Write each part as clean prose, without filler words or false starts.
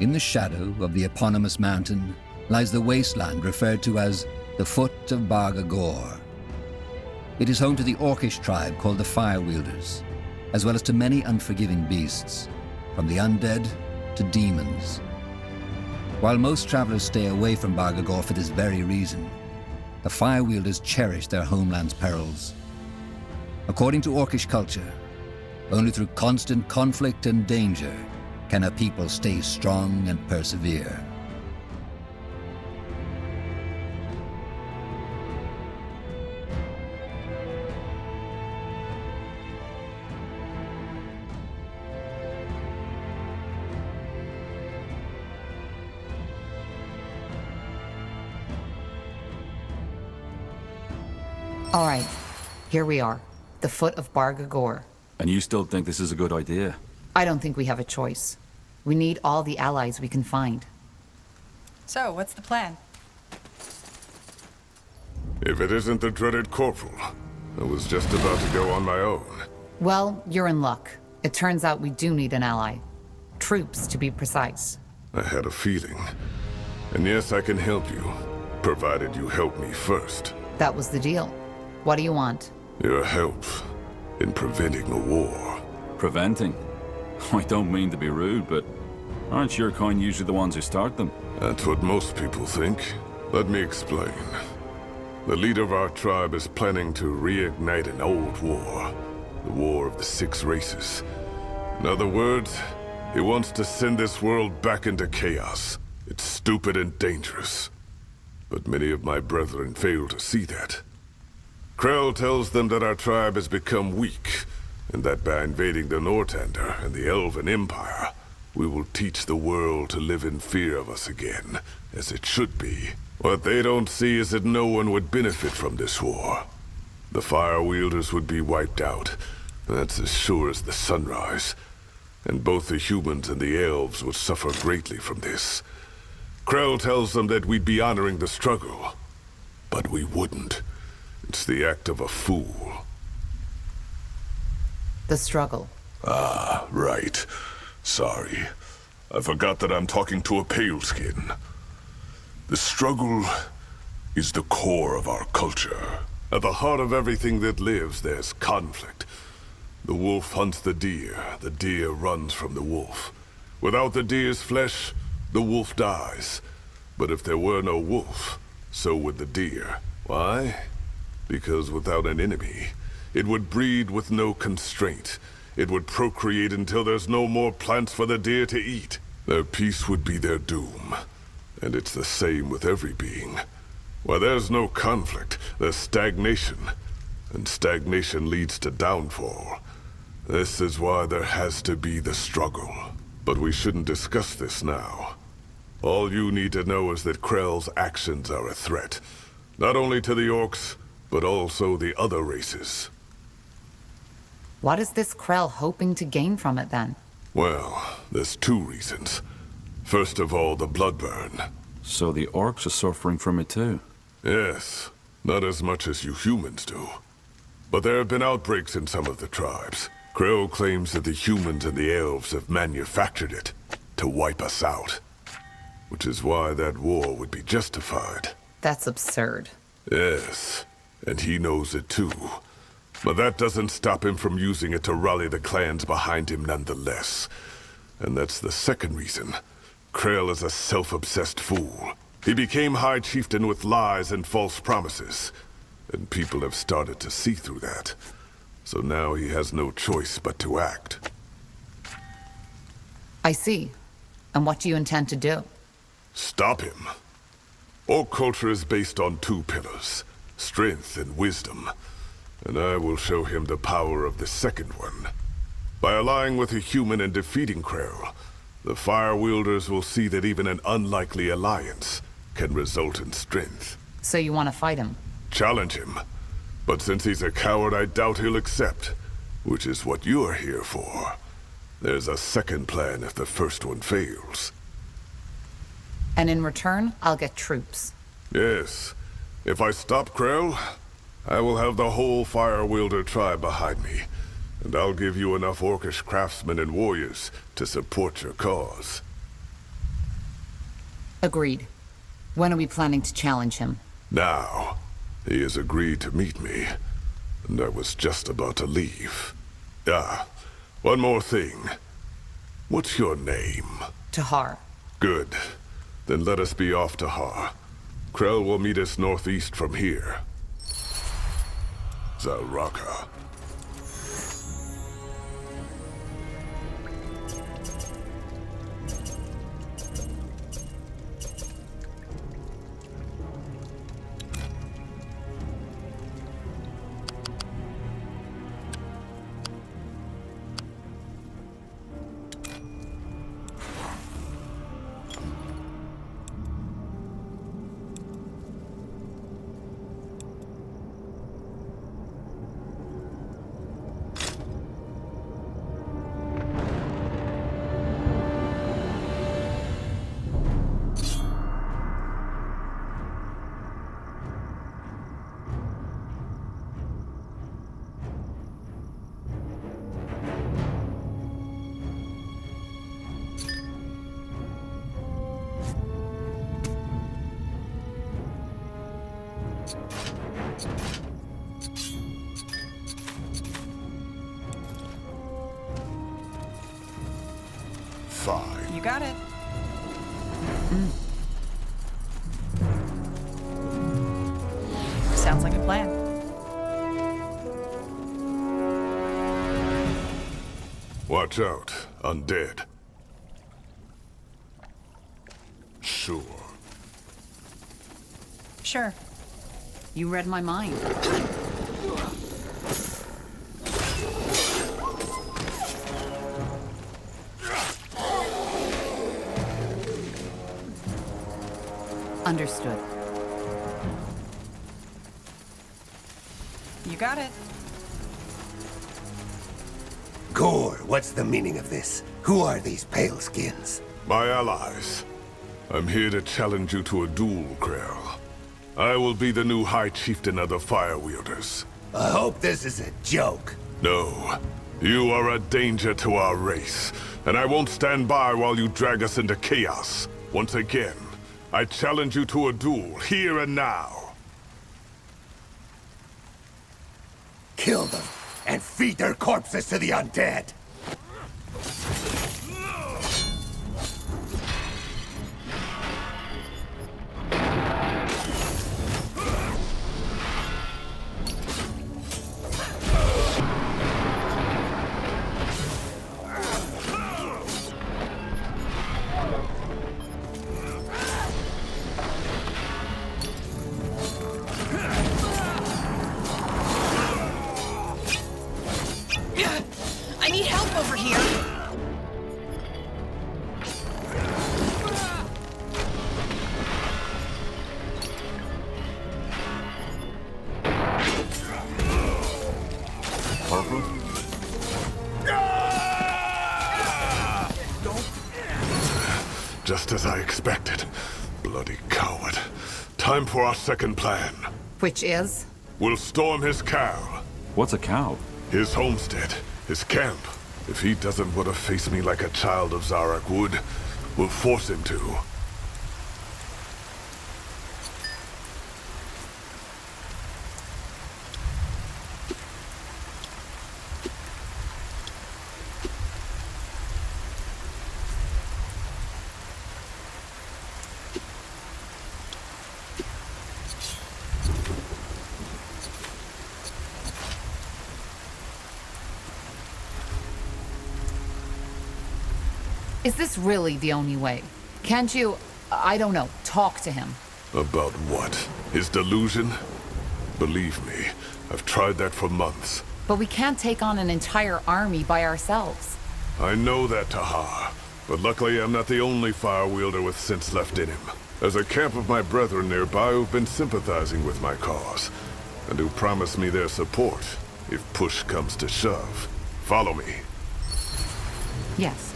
In the shadow of the eponymous mountain lies the wasteland referred to as the Foot of Bargagor. It is home to the Orcish tribe called the Firewielders, as well as to many unforgiving beasts, from the undead to demons. While most travelers stay away from Bargagor for this very reason, the Firewielders cherish their homeland's perils. According to Orcish culture, only through constant conflict and danger can a people stay strong and persevere. All right, here we are, the Foot of Bargagor. And you still think this is a good idea? I don't think we have a choice. We need all the allies we can find. So, what's the plan? If it isn't the dreaded Corporal, I was just about to go on my own. Well, you're in luck. It turns out we do need an ally. Troops, to be precise. I had a feeling. And yes, I can help you, provided you help me first. That was the deal. What do you want? Your help in preventing a war. Preventing? I don't mean to be rude, but aren't your kind usually the ones who start them? That's what most people think. Let me explain. The leader of our tribe is planning to reignite an old war. The War of the Six Races. In other words, he wants to send this world back into chaos. It's stupid and dangerous. But many of my brethren fail to see that. Krell tells them that our tribe has become weak, and that by invading the Nortander and the Elven Empire, we will teach the world to live in fear of us again, as it should be. What they don't see is that no one would benefit from this war. The Firewielders would be wiped out. That's as sure as the sunrise. And both the humans and the elves would suffer greatly from this. Krell tells them that we'd be honoring the struggle. But we wouldn't. It's the act of a fool. The struggle. Ah, right. Sorry. I forgot that I'm talking to a pale-skin. The struggle is the core of our culture. At the heart of everything that lives, there's conflict. The wolf hunts the deer runs from the wolf. Without the deer's flesh, the wolf dies. But if there were no wolf, so would the deer. Why? Because without an enemy, it would breed with no constraint. It would procreate until there's no more plants for the deer to eat. Their peace would be their doom. And it's the same with every being. Where there's no conflict, there's stagnation. And stagnation leads to downfall. This is why there has to be the struggle. But we shouldn't discuss this now. All you need to know is that Krell's actions are a threat. Not only to the Orcs, but also the other races. What is this Krell hoping to gain from it, then? Well, there's two reasons. First of all, the bloodburn. So the Orcs are suffering from it too? Yes, not as much as you humans do. But there have been outbreaks in some of the tribes. Krell claims that the humans and the elves have manufactured it to wipe us out. Which is why that war would be justified. That's absurd. Yes, and he knows it too. But that doesn't stop him from using it to rally the clans behind him nonetheless. And that's the second reason. Krell is a self-obsessed fool. He became High Chieftain with lies and false promises. And people have started to see through that. So now he has no choice but to act. I see. And what do you intend to do? Stop him. Orc culture is based on two pillars, strength and wisdom. And I will show him the power of the second one. By allying with a human and defeating Krell, the Firewielders will see that even an unlikely alliance can result in strength. So you want to fight him? Challenge him. But since he's a coward, I doubt he'll accept. Which is what you're here for. There's a second plan if the first one fails. And in return, I'll get troops. Yes. If I stop Krell, I will have the whole Firewielder tribe behind me. And I'll give you enough Orcish craftsmen and warriors to support your cause. Agreed. When are we planning to challenge him? Now, he has agreed to meet me, and I was just about to leave. One more thing. What's your name? Tahar. Good. Then let us be off Tahar. Krell will meet us northeast from here. Zaraka. Fine. You got it. Sounds like a plan. Watch out, undead. Sure. Sure. You read my mind. Understood. You got it. Gore, what's the meaning of this? Who are these paleskins? My allies. I'm here to challenge you to a duel, Krell. I will be the new High Chieftain of the Fire Wielders. I hope this is a joke. No. You are a danger to our race, and I won't stand by while you drag us into chaos. Once again, I challenge you to a duel, here and now. Kill them, and feed their corpses to the undead. I need help over here. Just as I expected. Bloody coward. Time for our second plan. Which is? We'll storm his cow. What's a cow? His homestead. His camp. If he doesn't want to face me like a child of Zarak would, we'll force him to. Is this really the only way? Can't you, I don't know, talk to him? About what? His delusion? Believe me, I've tried that for months. But we can't take on an entire army by ourselves. I know that, Tahar. But luckily I'm not the only fire wielder with sense left in him. There's a camp of my brethren nearby who've been sympathizing with my cause, and who promise me their support if push comes to shove. Follow me. Yes.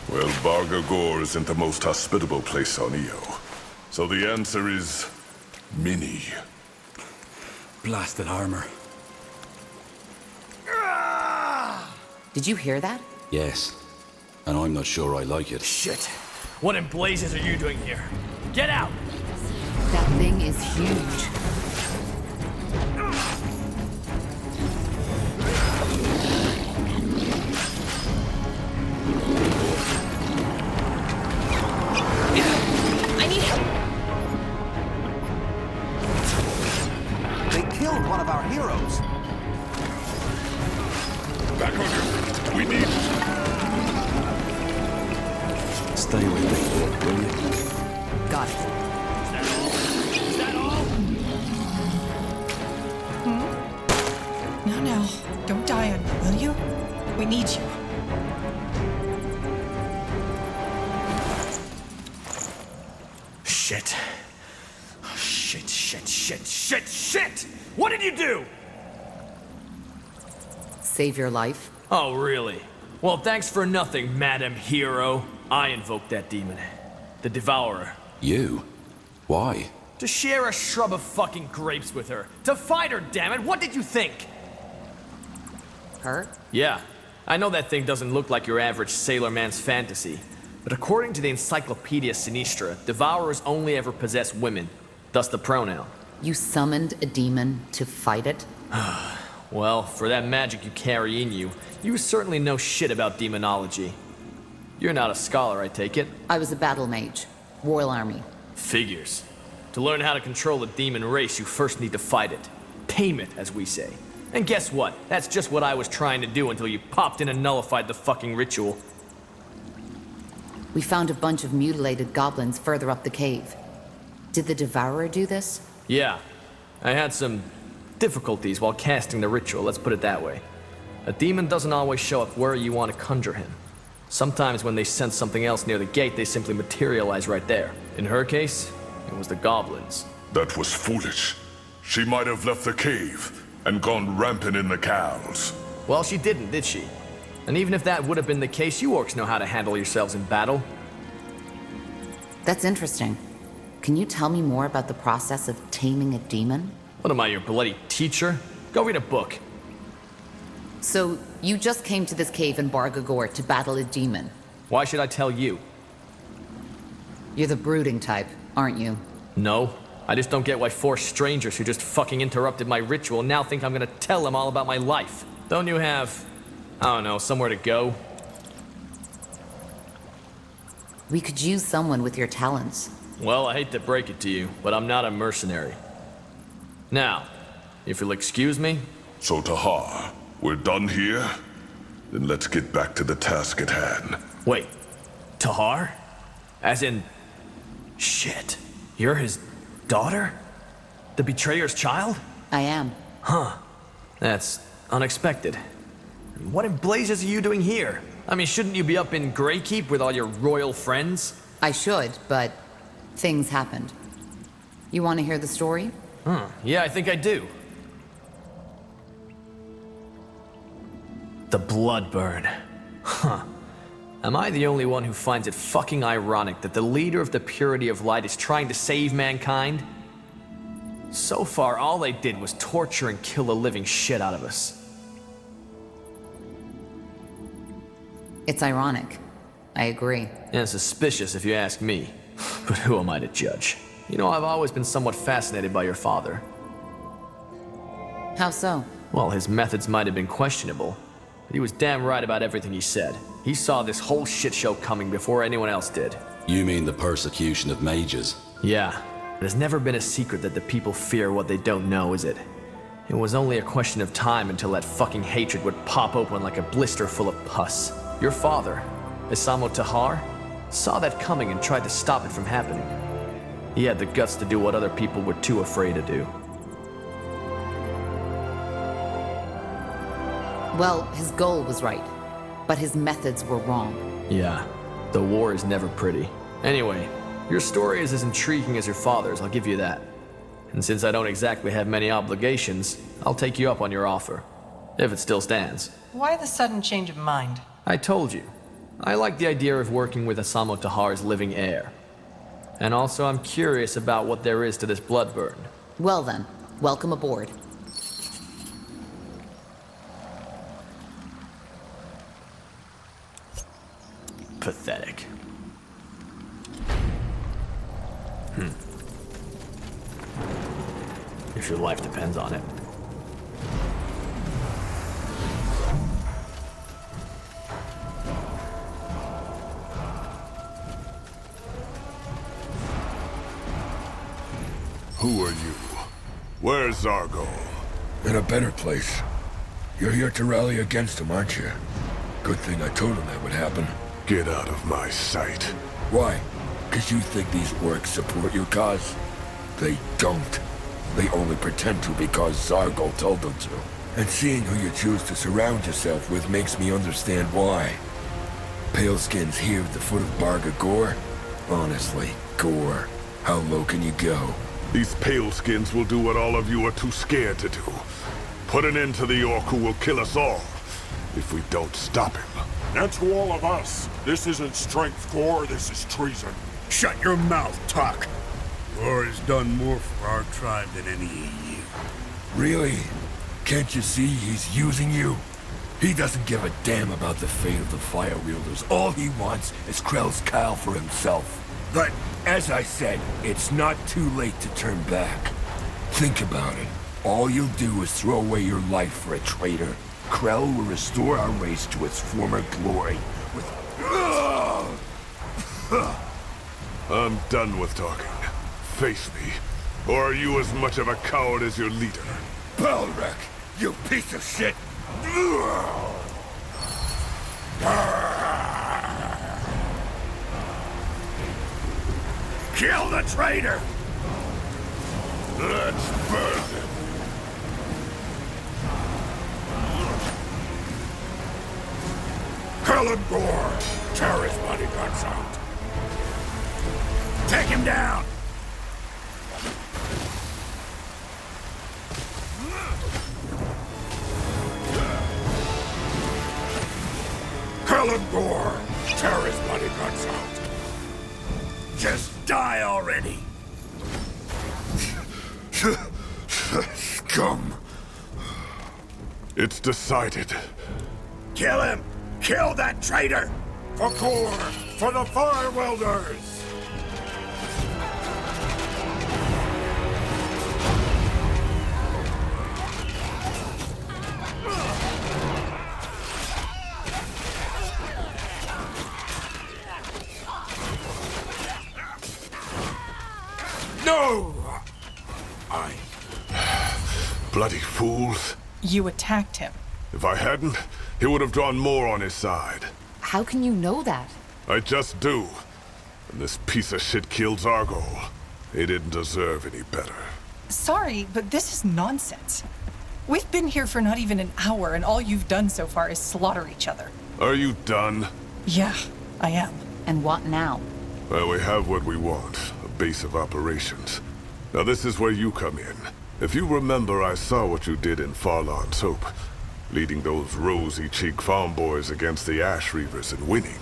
Well, Bargagor isn't the most hospitable place on Io. So the answer is... Mini. Blasted armor. Did you hear that? Yes. and I'm not sure I like it. Shit. What in blazes are you doing here? Get out! That thing is huge. I need help. They killed one of our heroes. Back on your feet. We need... Stay with me, will you? Got it. Is that all? No. Don't die on me, will you? We need you. Shit. Shit! What did you do? Save your life? Oh, really? Well, thanks for nothing, Madam Hero. I invoked that demon. The Devourer. You? Why? To share a shrub of fucking grapes with her. To fight her, damn it! What did you think? Her? Yeah. I know that thing doesn't look like your average sailor man's fantasy. But according to the Encyclopedia Sinistra, Devourers only ever possess women. Thus the pronoun. You summoned a demon to fight it? Well, for that magic you carry in you, you certainly know shit about demonology. You're not a scholar, I take it? I was a battle mage. Royal Army. Figures. To learn how to control the demon race, you first need to fight it. Tame it, as we say. And guess what? That's just what I was trying to do until you popped in and nullified the fucking ritual. We found a bunch of mutilated goblins further up the cave. Did the Devourer do this? Yeah. I had some difficulties while casting the ritual, let's put it that way. A demon doesn't always show up where you want to conjure him. Sometimes when they sense something else near the gate, they simply materialize right there. In her case, it was the goblins. That was foolish. She might have left the cave and gone rampant in the cows. Well, she didn't, did she? And even if that would have been the case, you orcs know how to handle yourselves in battle. That's interesting. Can you tell me more about the process of taming a demon? What am I, your bloody teacher? Go read a book. So, you just came to this cave in Bargagor to battle a demon. Why should I tell you? You're the brooding type, aren't you? No. I just don't get why 4 strangers who just fucking interrupted my ritual now think I'm gonna tell them all about my life. Don't you have, I don't know, somewhere to go? We could use someone with your talents. Well, I hate to break it to you, but I'm not a mercenary. Now, if you'll excuse me. So Tahar, we're done here? Then let's get back to the task at hand. Wait, Tahar? As in, shit, you're his daughter? The betrayer's child? I am. Huh, that's unexpected. What in blazes are you doing here? I mean, shouldn't you be up in Greykeep with all your royal friends? I should, but things happened. You want to hear the story? Yeah, I think I do. The Bloodburn. Huh. Am I the only one who finds it fucking ironic that the leader of the Purity of Light is trying to save mankind? So far, all they did was torture and kill the living shit out of us. It's ironic. I agree. And suspicious if you ask me. But who am I to judge? You know, I've always been somewhat fascinated by your father. How so? Well, his methods might have been questionable, but he was damn right about everything he said. He saw this whole shit show coming before anyone else did. You mean the persecution of mages? Yeah. It has never been a secret that the people fear what they don't know, is it? It was only a question of time until that fucking hatred would pop open like a blister full of pus. Your father, Isamo Tahar, saw that coming and tried to stop it from happening. He had the guts to do what other people were too afraid to do. Well, his goal was right, but his methods were wrong. Yeah, the war is never pretty. Anyway, your story is as intriguing as your father's, I'll give you that. And since I don't exactly have many obligations, I'll take you up on your offer. If it still stands. Why the sudden change of mind? I told you. I like the idea of working with Isamo Tahar's living heir. And also I'm curious about what there is to this Bloodburn. Well then, welcome aboard. Pathetic. If your life depends on it. Who are you? Where's Zargo? In a better place. You're here to rally against him, aren't you? Good thing I told him that would happen. Get out of my sight. Why? 'Cause you think these orcs support your cause? They don't. They only pretend to because Zargo told them to. And seeing who you choose to surround yourself with makes me understand why. Paleskins here at the foot of Barga Gore? Honestly, Gore, how low can you go? These paleskins will do what all of you are too scared to do. Put an end to the orc who will kill us all, if we don't stop him. And to all of us, this isn't strength, Gore, this is treason. Shut your mouth, Tuck. Gore has done more for our tribe than any of you. Really? Can't you see he's using you? He doesn't give a damn about the fate of the Fire Wielders. All he wants is Krell's Kyle for himself. But, as I said, it's not too late to turn back. Think about it. All you'll do is throw away your life for a traitor. Krell will restore our race to its former glory with... I'm done with talking. Face me, or are you as much of a coward as your leader? Balrek, you piece of shit! Kill the traitor! Let's burn him! Kill him, Gore! Tear his bloody guts out! Take him down! Kill him, Gore! Tear his bloody guts out! Just die already! Scum! It's decided. Kill him! Kill that traitor! For Gore! For the Fire Wielders! No! Bloody fools. You attacked him. If I hadn't, he would have drawn more on his side. How can you know that? I just do. And this piece of shit killed Zargo. He didn't deserve any better. Sorry, but this is nonsense. We've been here for not even an hour, and all you've done so far is slaughter each other. Are you done? Yeah, I am. And what now? Well, we have what we want. A base of operations. Now this is where you come in. If you remember, I saw what you did in Farlan's Hope. Leading those rosy-cheeked farm boys against the Ash Reavers and winning.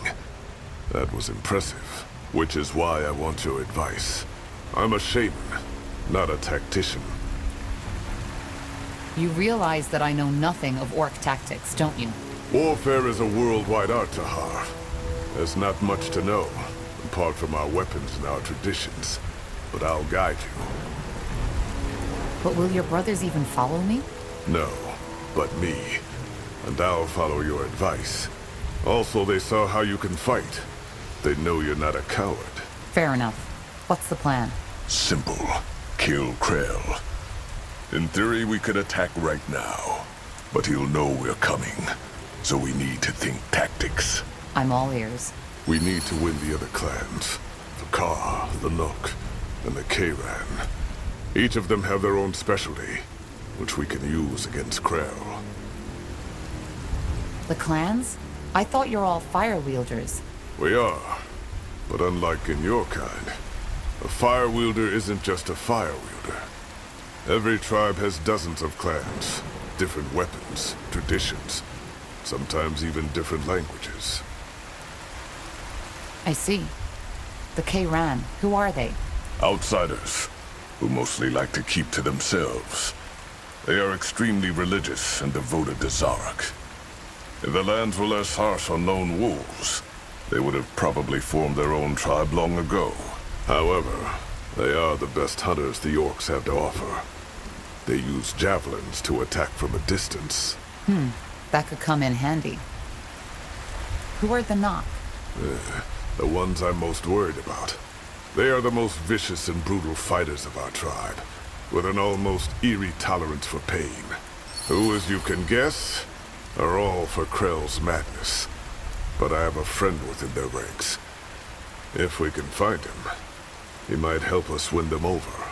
That was impressive. Which is why I want your advice. I'm a shaman, not a tactician. You realize that I know nothing of orc tactics, don't you? Warfare is a worldwide art, Tahar. There's not much to know, apart from our weapons and our traditions. But I'll guide you. But will your brothers even follow me? No, but me. And I'll follow your advice. Also, they saw how you can fight. They know you're not a coward. Fair enough. What's the plan? Simple. Kill Krell. In theory, we could attack right now. But he'll know we're coming. So we need to think tactics. I'm all ears. We need to win the other clans. The Ka, the Nook, and the Kayran. Each of them have their own specialty, which we can use against Krell. The clans? I thought you're all fire wielders. We are, but unlike in your kind, a fire wielder isn't just a fire wielder. Every tribe has dozens of clans, different weapons, traditions, sometimes even different languages. I see. The Kayran, who are they? Outsiders, who mostly like to keep to themselves. They are extremely religious and devoted to Zarak. If the lands were less harsh on lone wolves, they would have probably formed their own tribe long ago. However, they are the best hunters the Orcs have to offer. They use javelins to attack from a distance. That could come in handy. Who are the Knock? The ones I'm most worried about. They are the most vicious and brutal fighters of our tribe, with an almost eerie tolerance for pain. Who, as you can guess, are all for Krell's madness. But I have a friend within their ranks. If we can find him, he might help us win them over.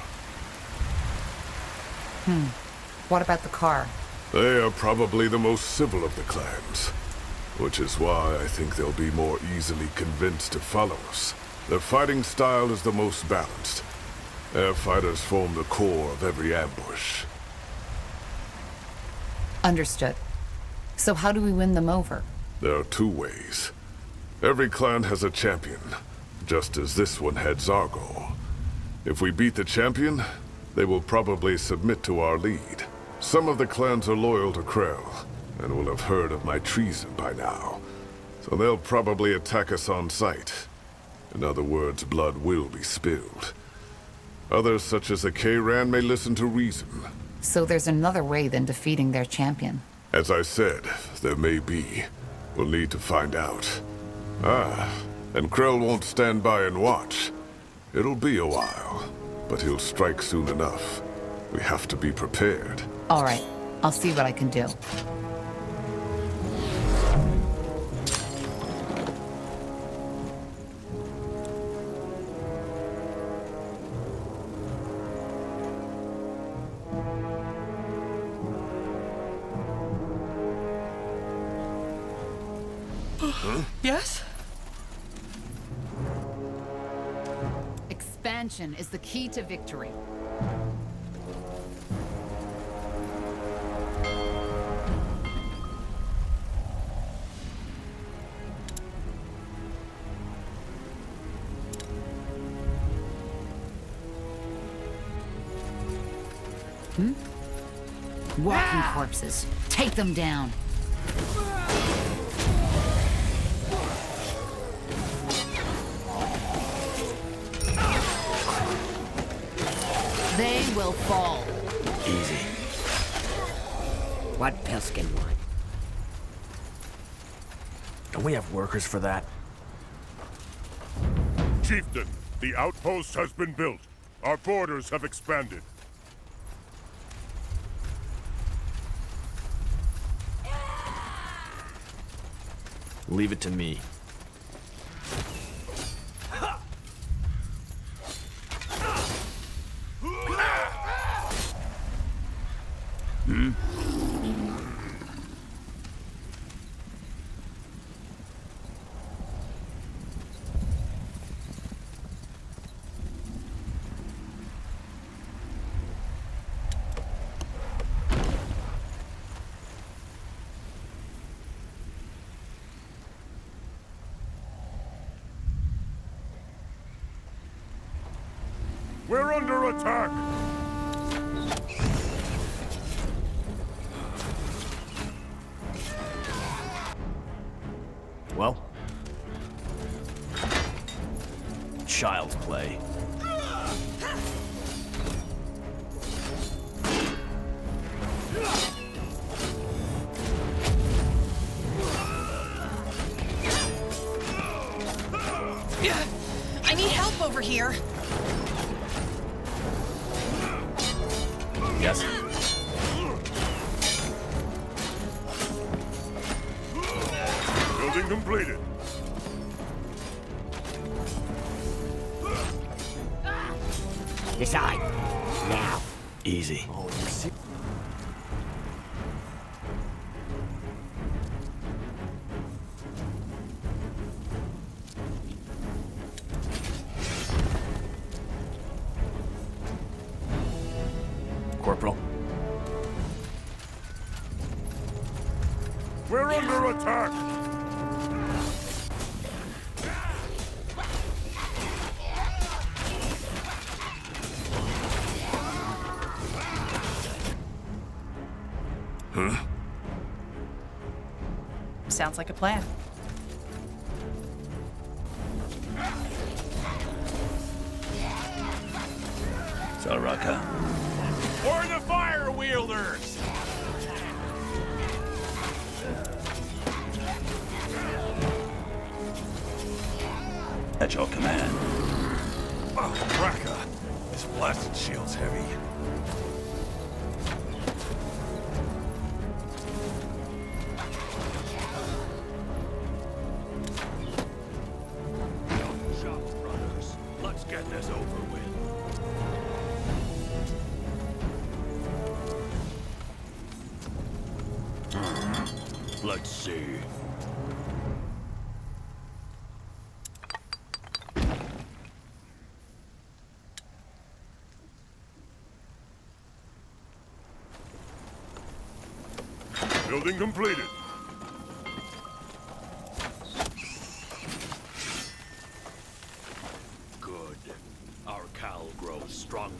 What about the car? They are probably the most civil of the clans, which is why I think they'll be more easily convinced to follow us. Their fighting style is the most balanced. Their fighters form the core of every ambush. Understood. So how do we win them over? There are two ways. Every clan has a champion, just as this one had Zargo. If we beat the champion, they will probably submit to our lead. Some of the clans are loyal to Krell, and will have heard of my treason by now. So they'll probably attack us on sight. In other words, blood will be spilled. Others, such as the K-Ran, may listen to reason. So there's another way than defeating their champion. As I said, there may be. We'll need to find out. And Krell won't stand by and watch. It'll be a while, but he'll strike soon enough. We have to be prepared. All right, I'll see what I can do. Yes? Expansion is the key to victory. Walking corpses. Take them down. They will fall. Easy. What Pelskin want? Don't we have workers for that? Chieftain, the outpost has been built. Our borders have expanded. Leave it to me. We're under attack! Well, child's play. I need help over here. Yes. Building completed. Decide. Now. Easy. Corporal. We're under attack! Sounds like a plan. Zaraka. For the fire wielders! At your command. Oh, Raka. This blasted shield's heavy. Shots, brothers. Let's get this over with. Let's see. Building completed. Good. Our Cal grows stronger.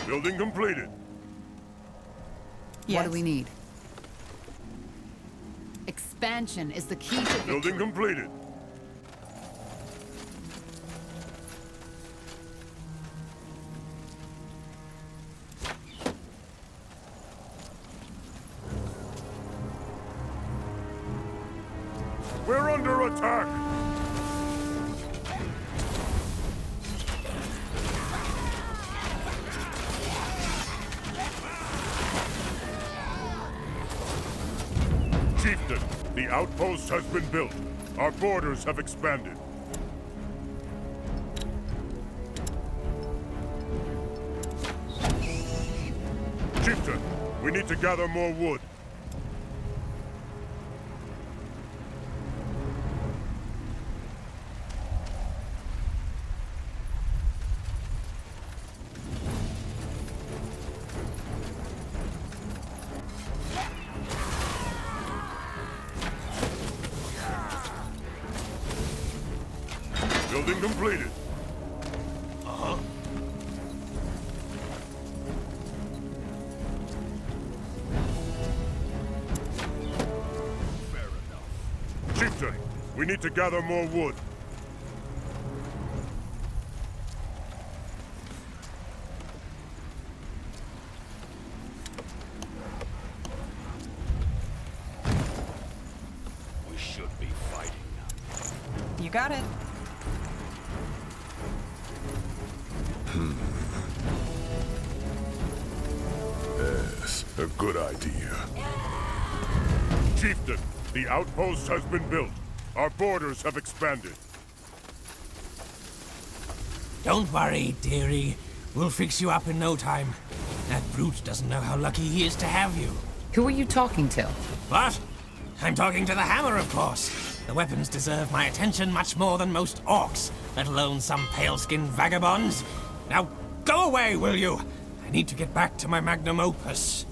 Building completed. What do we need? Expansion is the key to Building completed. We're under attack. Chieftain, the outpost has been built. Our borders have expanded. Chieftain, we need to gather more wood. Building completed. Uh-huh. Fair enough. Chieftain, we need to gather more wood. We should be fighting. You got it. Yes, a good idea. Chieftain, the outpost has been built. Our borders have expanded. Don't worry, dearie. We'll fix you up in no time. That brute doesn't know how lucky he is to have you. Who are you talking to? What? I'm talking to the hammer, of course. The weapons deserve my attention much more than most orcs, let alone some pale-skinned vagabonds. Now, go away, will you? I need to get back to my magnum opus.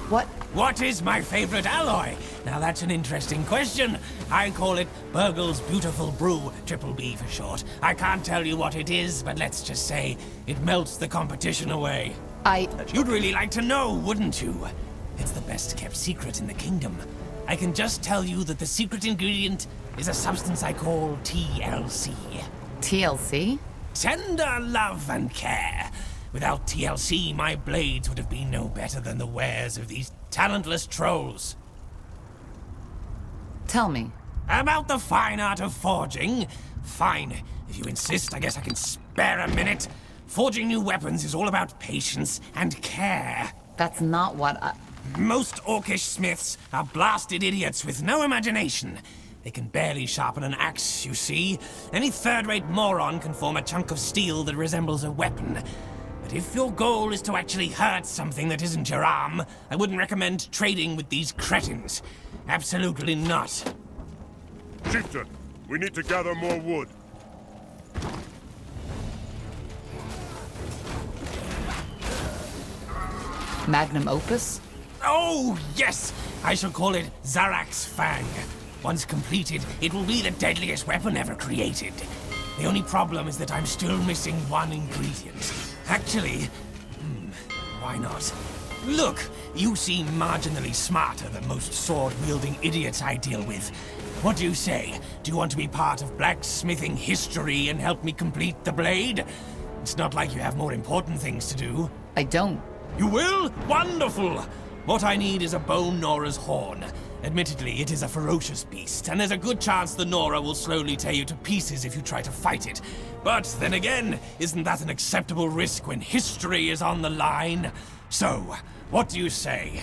What is my favorite alloy? Now that's an interesting question. I call it Burgle's Beautiful Brew, Triple B for short. I can't tell you what it is, but let's just say it melts the competition away. You'd really like to know, wouldn't you? It's the best kept secret in the kingdom. I can just tell you that the secret ingredient is a substance I call TLC. TLC? Tender love and care. Without TLC, my blades would have been no better than the wares of these talentless trolls. Tell me. About the fine art of forging? Fine. If you insist, I guess I can spare a minute. Forging new weapons is all about patience and care. That's not what I... Most orcish smiths are blasted idiots with no imagination. They can barely sharpen an axe, you see. Any third-rate moron can form a chunk of steel that resembles a weapon. But if your goal is to actually hurt something that isn't your arm, I wouldn't recommend trading with these cretins. Absolutely not. Chieftain, we need to gather more wood. Magnum opus? Oh, yes! I shall call it Zarak's Fang. Once completed, it will be the deadliest weapon ever created. The only problem is that I'm still missing one ingredient. Actually, why not? Look, you seem marginally smarter than most sword-wielding idiots I deal with. What do you say? Do you want to be part of blacksmithing history and help me complete the blade? It's not like you have more important things to do. I don't. You will? Wonderful! What I need is a bone Nora's horn. Admittedly, it is a ferocious beast, and there's a good chance the Nora will slowly tear you to pieces if you try to fight it. But then again, isn't that an acceptable risk when history is on the line? So, what do you say?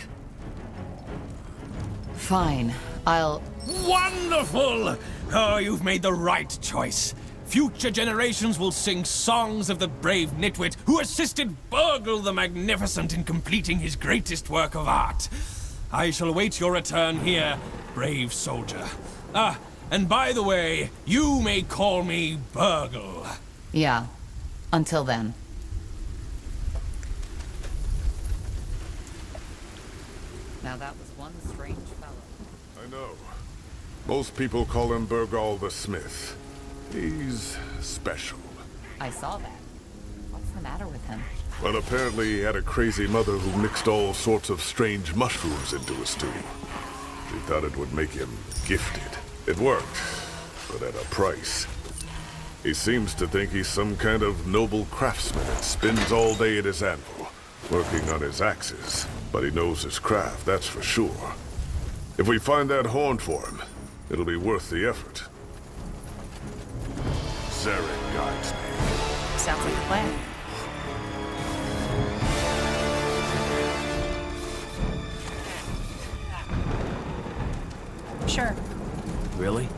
Fine. I'll... Wonderful! Oh, you've made the right choice. Future generations will sing songs of the brave nitwit who assisted Burgle the Magnificent in completing his greatest work of art. I shall await your return here, brave soldier. Ah, and by the way, you may call me Burgle. Yeah. Until then. Now that was one strange fellow. I know. Most people call him Burgal the Smith. He's special. I saw that. What's the matter with him? Well, apparently he had a crazy mother who mixed all sorts of strange mushrooms into his stew. She thought it would make him gifted. It worked, but at a price. He seems to think he's some kind of noble craftsman and spins all day at his anvil, working on his axes. But he knows his craft, that's for sure. If we find that horn for him, it'll be worth the effort. Zarek guides me. Sounds like a plan. Sure. Really?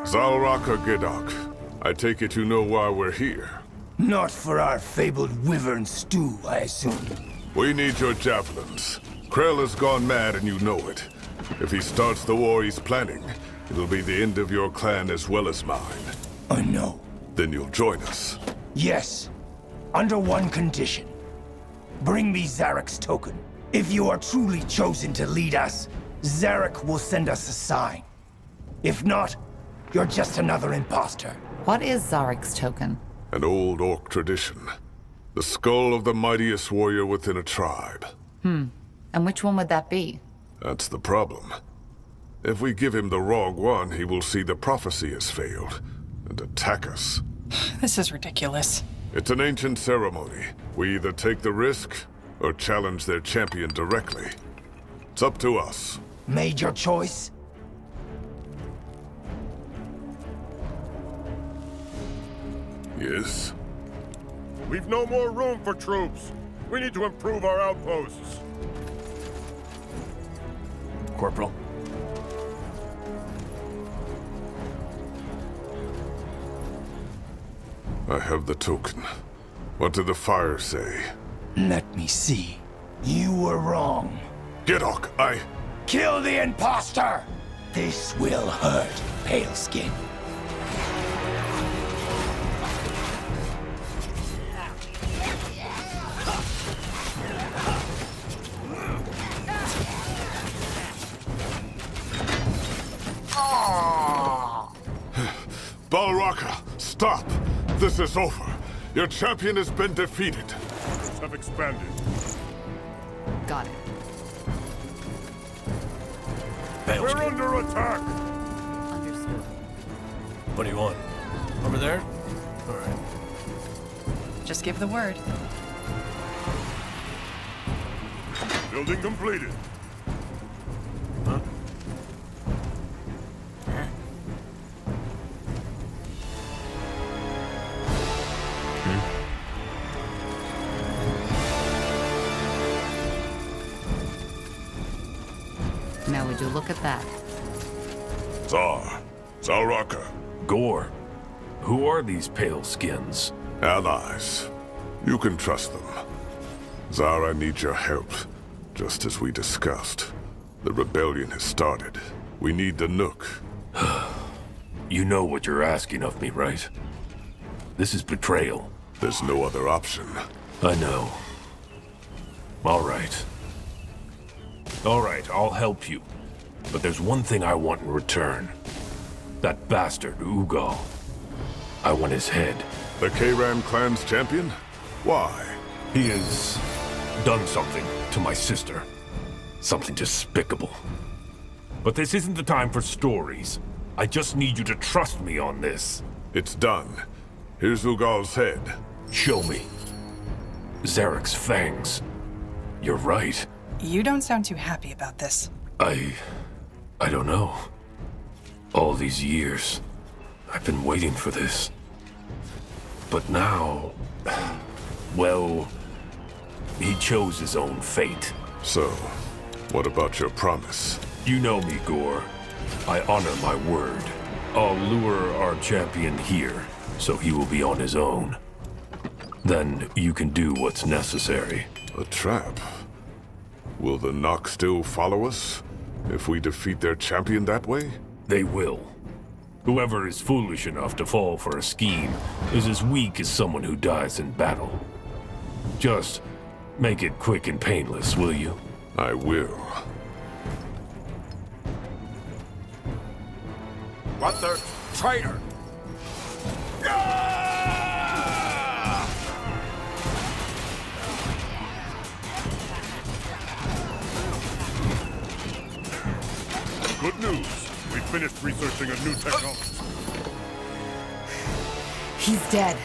Zalraka Gedok, I take it you know why we're here. Not for our fabled wyvern stew, I assume. We need your javelins. Krell has gone mad and you know it. If he starts the war he's planning, it'll be the end of your clan as well as mine. I know. Then you'll join us. Yes. Under one condition. Bring me Zarek's token. If you are truly chosen to lead us, Zarek will send us a sign. If not, you're just another imposter. What is Zarek's token? An old orc tradition. The skull of the mightiest warrior within a tribe. And which one would that be? That's the problem. If we give him the wrong one, he will see the prophecy has failed and attack us. This is ridiculous. It's an ancient ceremony. We either take the risk or challenge their champion directly. It's up to us. Made your choice? Yes? We've no more room for troops. We need to improve our outposts. Corporal. I have the token. What did the fire say? Let me see. You were wrong. Gedok, Kill the imposter! This will hurt, Paleskin. Balraka, stop! This is over. Your champion has been defeated. Troops have expanded. Got it. We're under attack! Understood. What do you want? Over there? All right. Just give the word. Building completed. Huh? Now would you look at that? Zalraka. Gore. Who are these pale skins? Allies. You can trust them. Zara needs your help, just as we discussed. The rebellion has started. We need the Nook. You know what you're asking of me, right? This is betrayal. There's no other option. I know. All right. All right, I'll help you. But there's one thing I want in return. That bastard, Ugal. I want his head. The Kayran clan's champion? Why? He has done something to my sister. Something despicable. But this isn't the time for stories. I just need you to trust me on this. It's done. Here's Ugal's head. Show me. Zarek's fangs. You're right. You don't sound too happy about this. I don't know. All these years, I've been waiting for this. But now, well, he chose his own fate. So, what about your promise? You know me, Gore. I honor my word. I'll lure our champion here, so he will be on his own. Then you can do what's necessary. A trap? Will the Nock still follow us if we defeat their champion that way? They will. Whoever is foolish enough to fall for a scheme is as weak as someone who dies in battle. Just make it quick and painless, will you? I will. What the? Traitor! Good news. We finished researching a new technology. He's dead.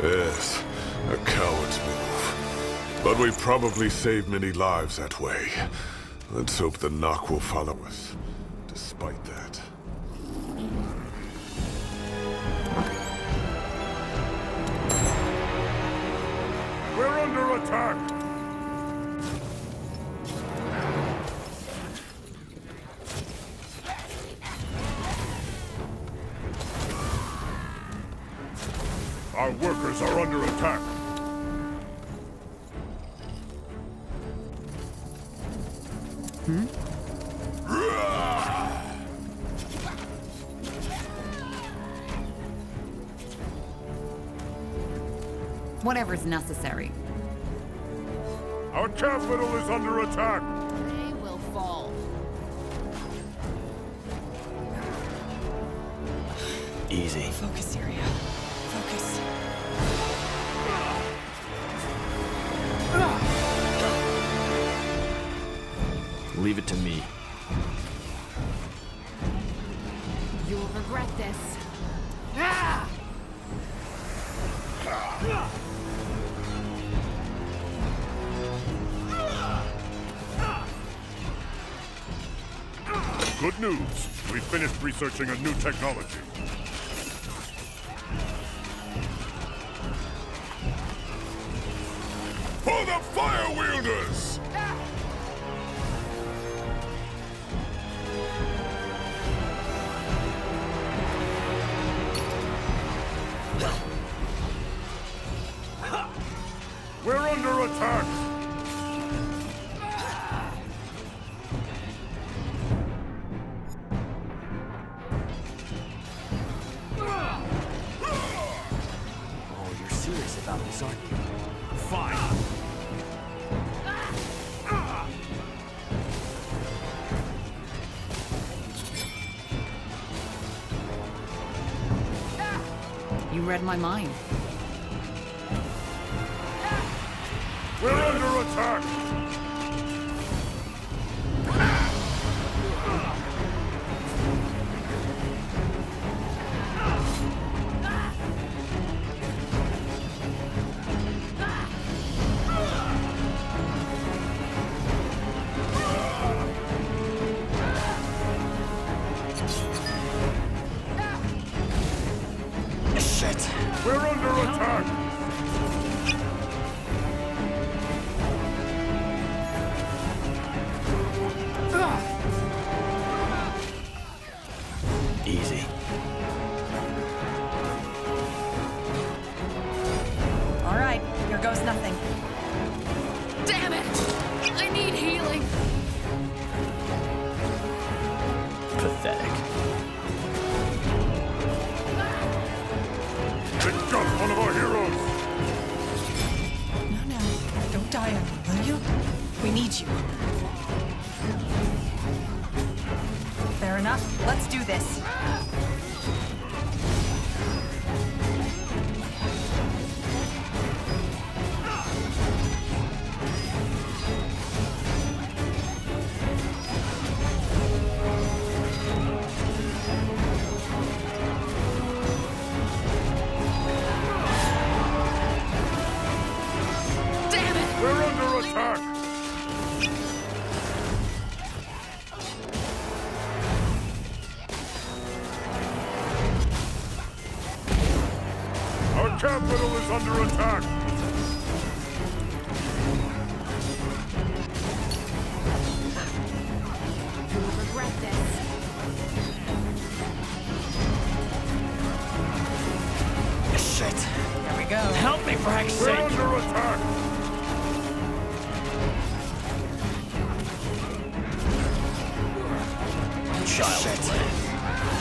Yes, a coward's move. But we probably saved many lives that way. Let's hope the Nock will follow us, despite that. We're under attack! Our workers are under attack. Whatever's necessary. Our capital is under attack. They will fall. Easy. Focus, Syria. Focus. Leave it to me. You'll regret this. Good news. We finished researching a new technology. For the Fire Wielders! We're under attack! Oh, you're serious about this, aren't you? Fine. You read my mind. We're under attack! Shit! We're under attack! Easy. All right, here goes nothing. Damn it! I need healing. Pathetic. They got one of our heroes! need you. Fair enough. Let's do this. We're under attack! Our capital is under attack! You'll regret this. Shit. Here we go. Help me, for heck's We're sake! under attack! Child.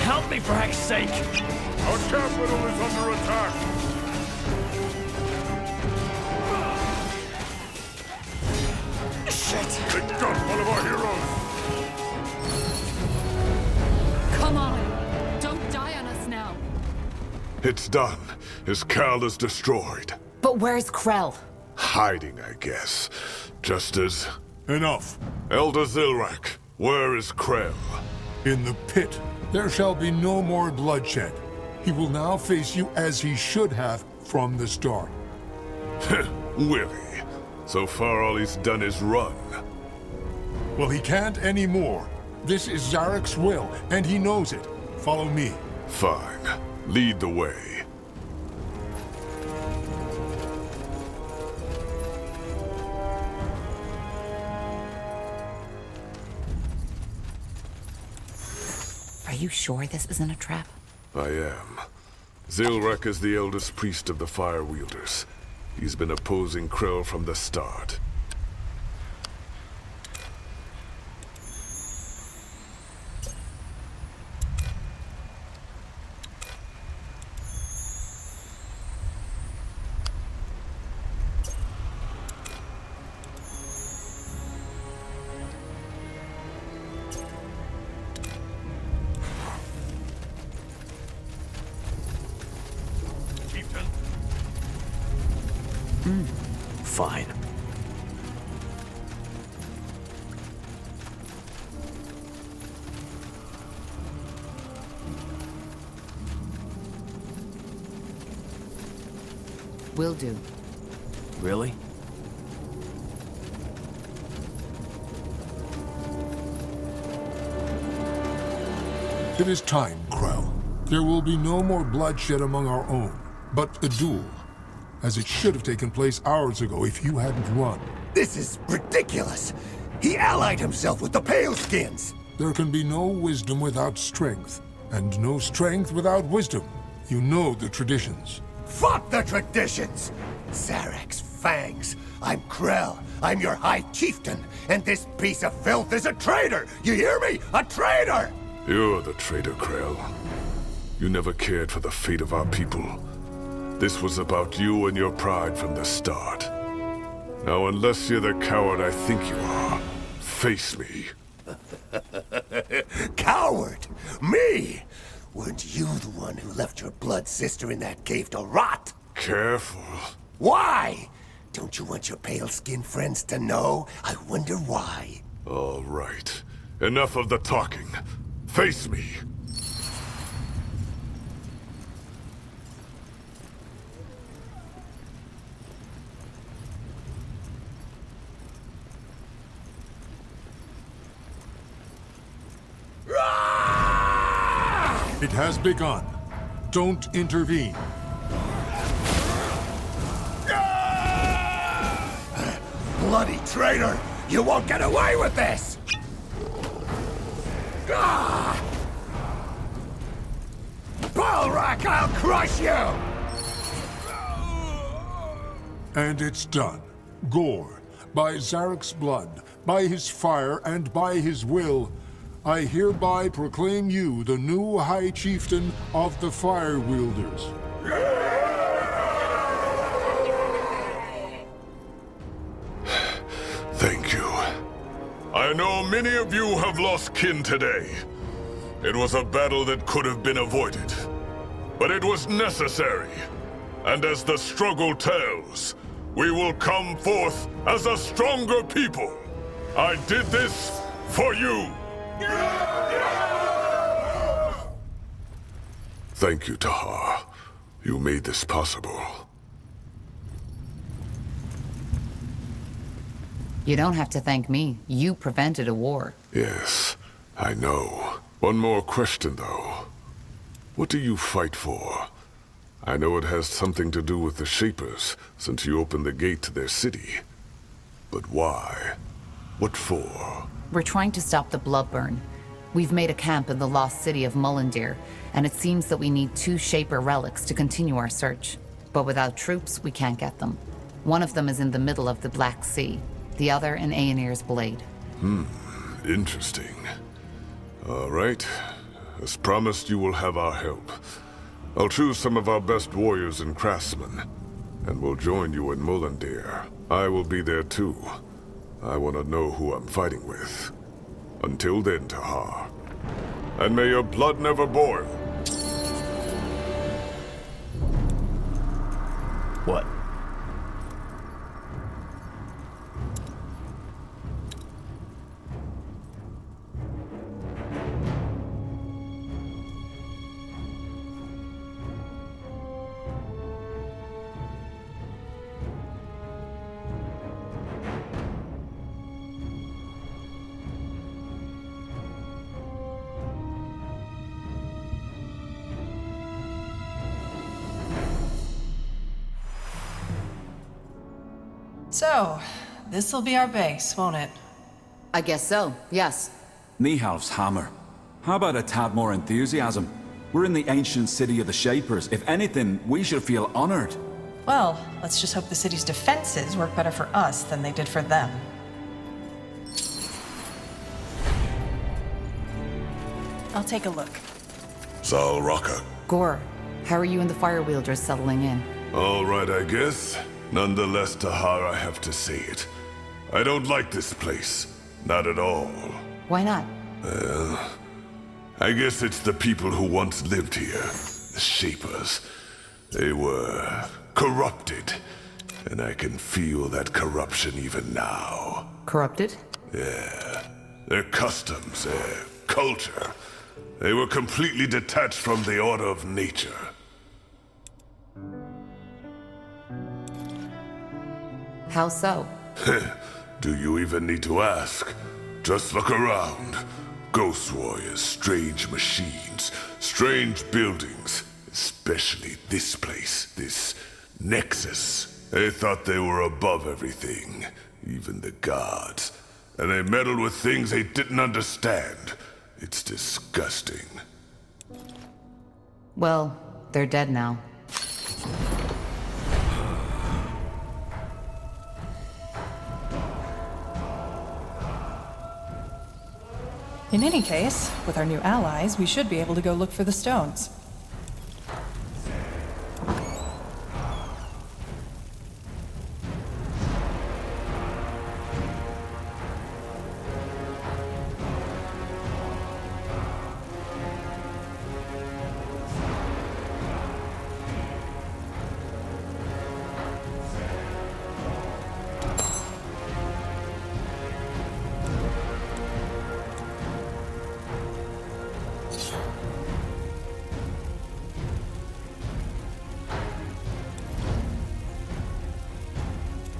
Help me, for heck's sake! Our capital is under attack! Shit. They got one of our heroes! Come on! Don't die on us now! It's done. His Cal is destroyed. But where's Krell? Hiding, I guess. Just as... Enough. Elder Zilrak, where is Krell? In the pit. There shall be no more bloodshed. He will now face you as he should have from the start. Will he? So far all he's done is run. Well, he can't anymore. This is Zarek's will, and he knows it. Follow me. Fine. Lead the way. Are you sure this isn't a trap? I am. Zilrak is the eldest priest of the Fire Wielders. He's been opposing Krell from the start. Fine. Will do. Really? It is time, Krell. There will be no more bloodshed among our own, but a duel, as it should have taken place hours ago if you hadn't run. This is ridiculous! He allied himself with the Paleskins! There can be no wisdom without strength, and no strength without wisdom. You know the traditions. Fuck the traditions! Zarek's fangs. I'm Krell. I'm your High Chieftain, and this piece of filth is a traitor! You hear me? A traitor! You're the traitor, Krell. You never cared for the fate of our people. This was about you and your pride from the start. Now, unless you're the coward I think you are, face me. Coward? Me? Weren't you the one who left your blood sister in that cave to rot? Careful. Why? Don't you want your pale-skinned friends to know? I wonder why. All right. Enough of the talking. Face me. It has begun. Don't intervene. Bloody traitor! You won't get away with this! Balrak, I'll crush you! And it's done. Gore, by Zarek's blood, by his fire, and by his will, I hereby proclaim you the new High Chieftain of the Fire Wielders. Thank you. I know many of you have lost kin today. It was a battle that could have been avoided. But it was necessary. And as the struggle tells, we will come forth as a stronger people. I did this for you. Thank you, Tahar. You made this possible. You don't have to thank me. You prevented a war. Yes, I know. One more question, though. What do you fight for? I know it has something to do with the Shapers, since you opened the gate to their city. But why? What for? We're trying to stop the Bloodburn. We've made a camp in the lost city of Mullendeer, and it seems that we need 2 Shaper relics to continue our search. But without troops, we can't get them. One of them is in the middle of the Black Sea, the other in Aenir's Blade. Interesting. All right. As promised, you will have our help. I'll choose some of our best warriors and craftsmen, and we'll join you in Mullendeer. I will be there too. I want to know who I'm fighting with. Until then, Tahar. And may your blood never boil. What? So, this'll be our base, won't it? I guess so, yes. Nihalf's hammer. How about a tad more enthusiasm? We're in the ancient city of the Shapers. If anything, we should feel honored. Well, let's just hope the city's defenses work better for us than they did for them. I'll take a look. Zal Raka. Gore, how are you and the Firewielders settling in? All right, I guess. Nonetheless, Tahar, I have to say it. I don't like this place. Not at all. Why not? Well, I guess it's the people who once lived here. The Shapers. They were corrupted. And I can feel that corruption even now. Corrupted? Yeah. Their customs, their culture. They were completely detached from the order of nature. How so? Do you even need to ask? Just look around. Ghost warriors, strange machines, strange buildings. Especially this place, this Nexus. They thought they were above everything, even the gods. And they meddled with things they didn't understand. It's disgusting. Well, they're dead now. In any case, with our new allies, we should be able to go look for the stones.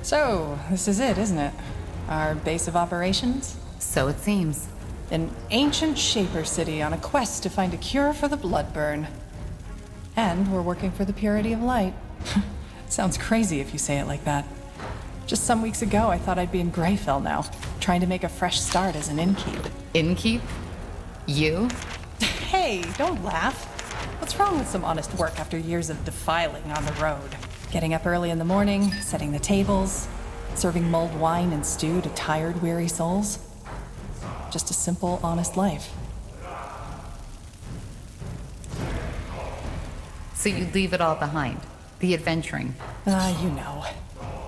So, this is it, isn't it? Our base of operations? So it seems. An ancient Shaper city on a quest to find a cure for the Bloodburn. And we're working for the purity of light. Sounds crazy if you say it like that. Just some weeks ago, I thought I'd be in Greyfell now, trying to make a fresh start as an innkeep. Innkeep? You? Hey, don't laugh. What's wrong with some honest work after years of defiling on the road? Getting up early in the morning, setting the tables, serving mulled wine and stew to tired, weary souls. Just a simple, honest life. So you'd leave it all behind? The adventuring? You know.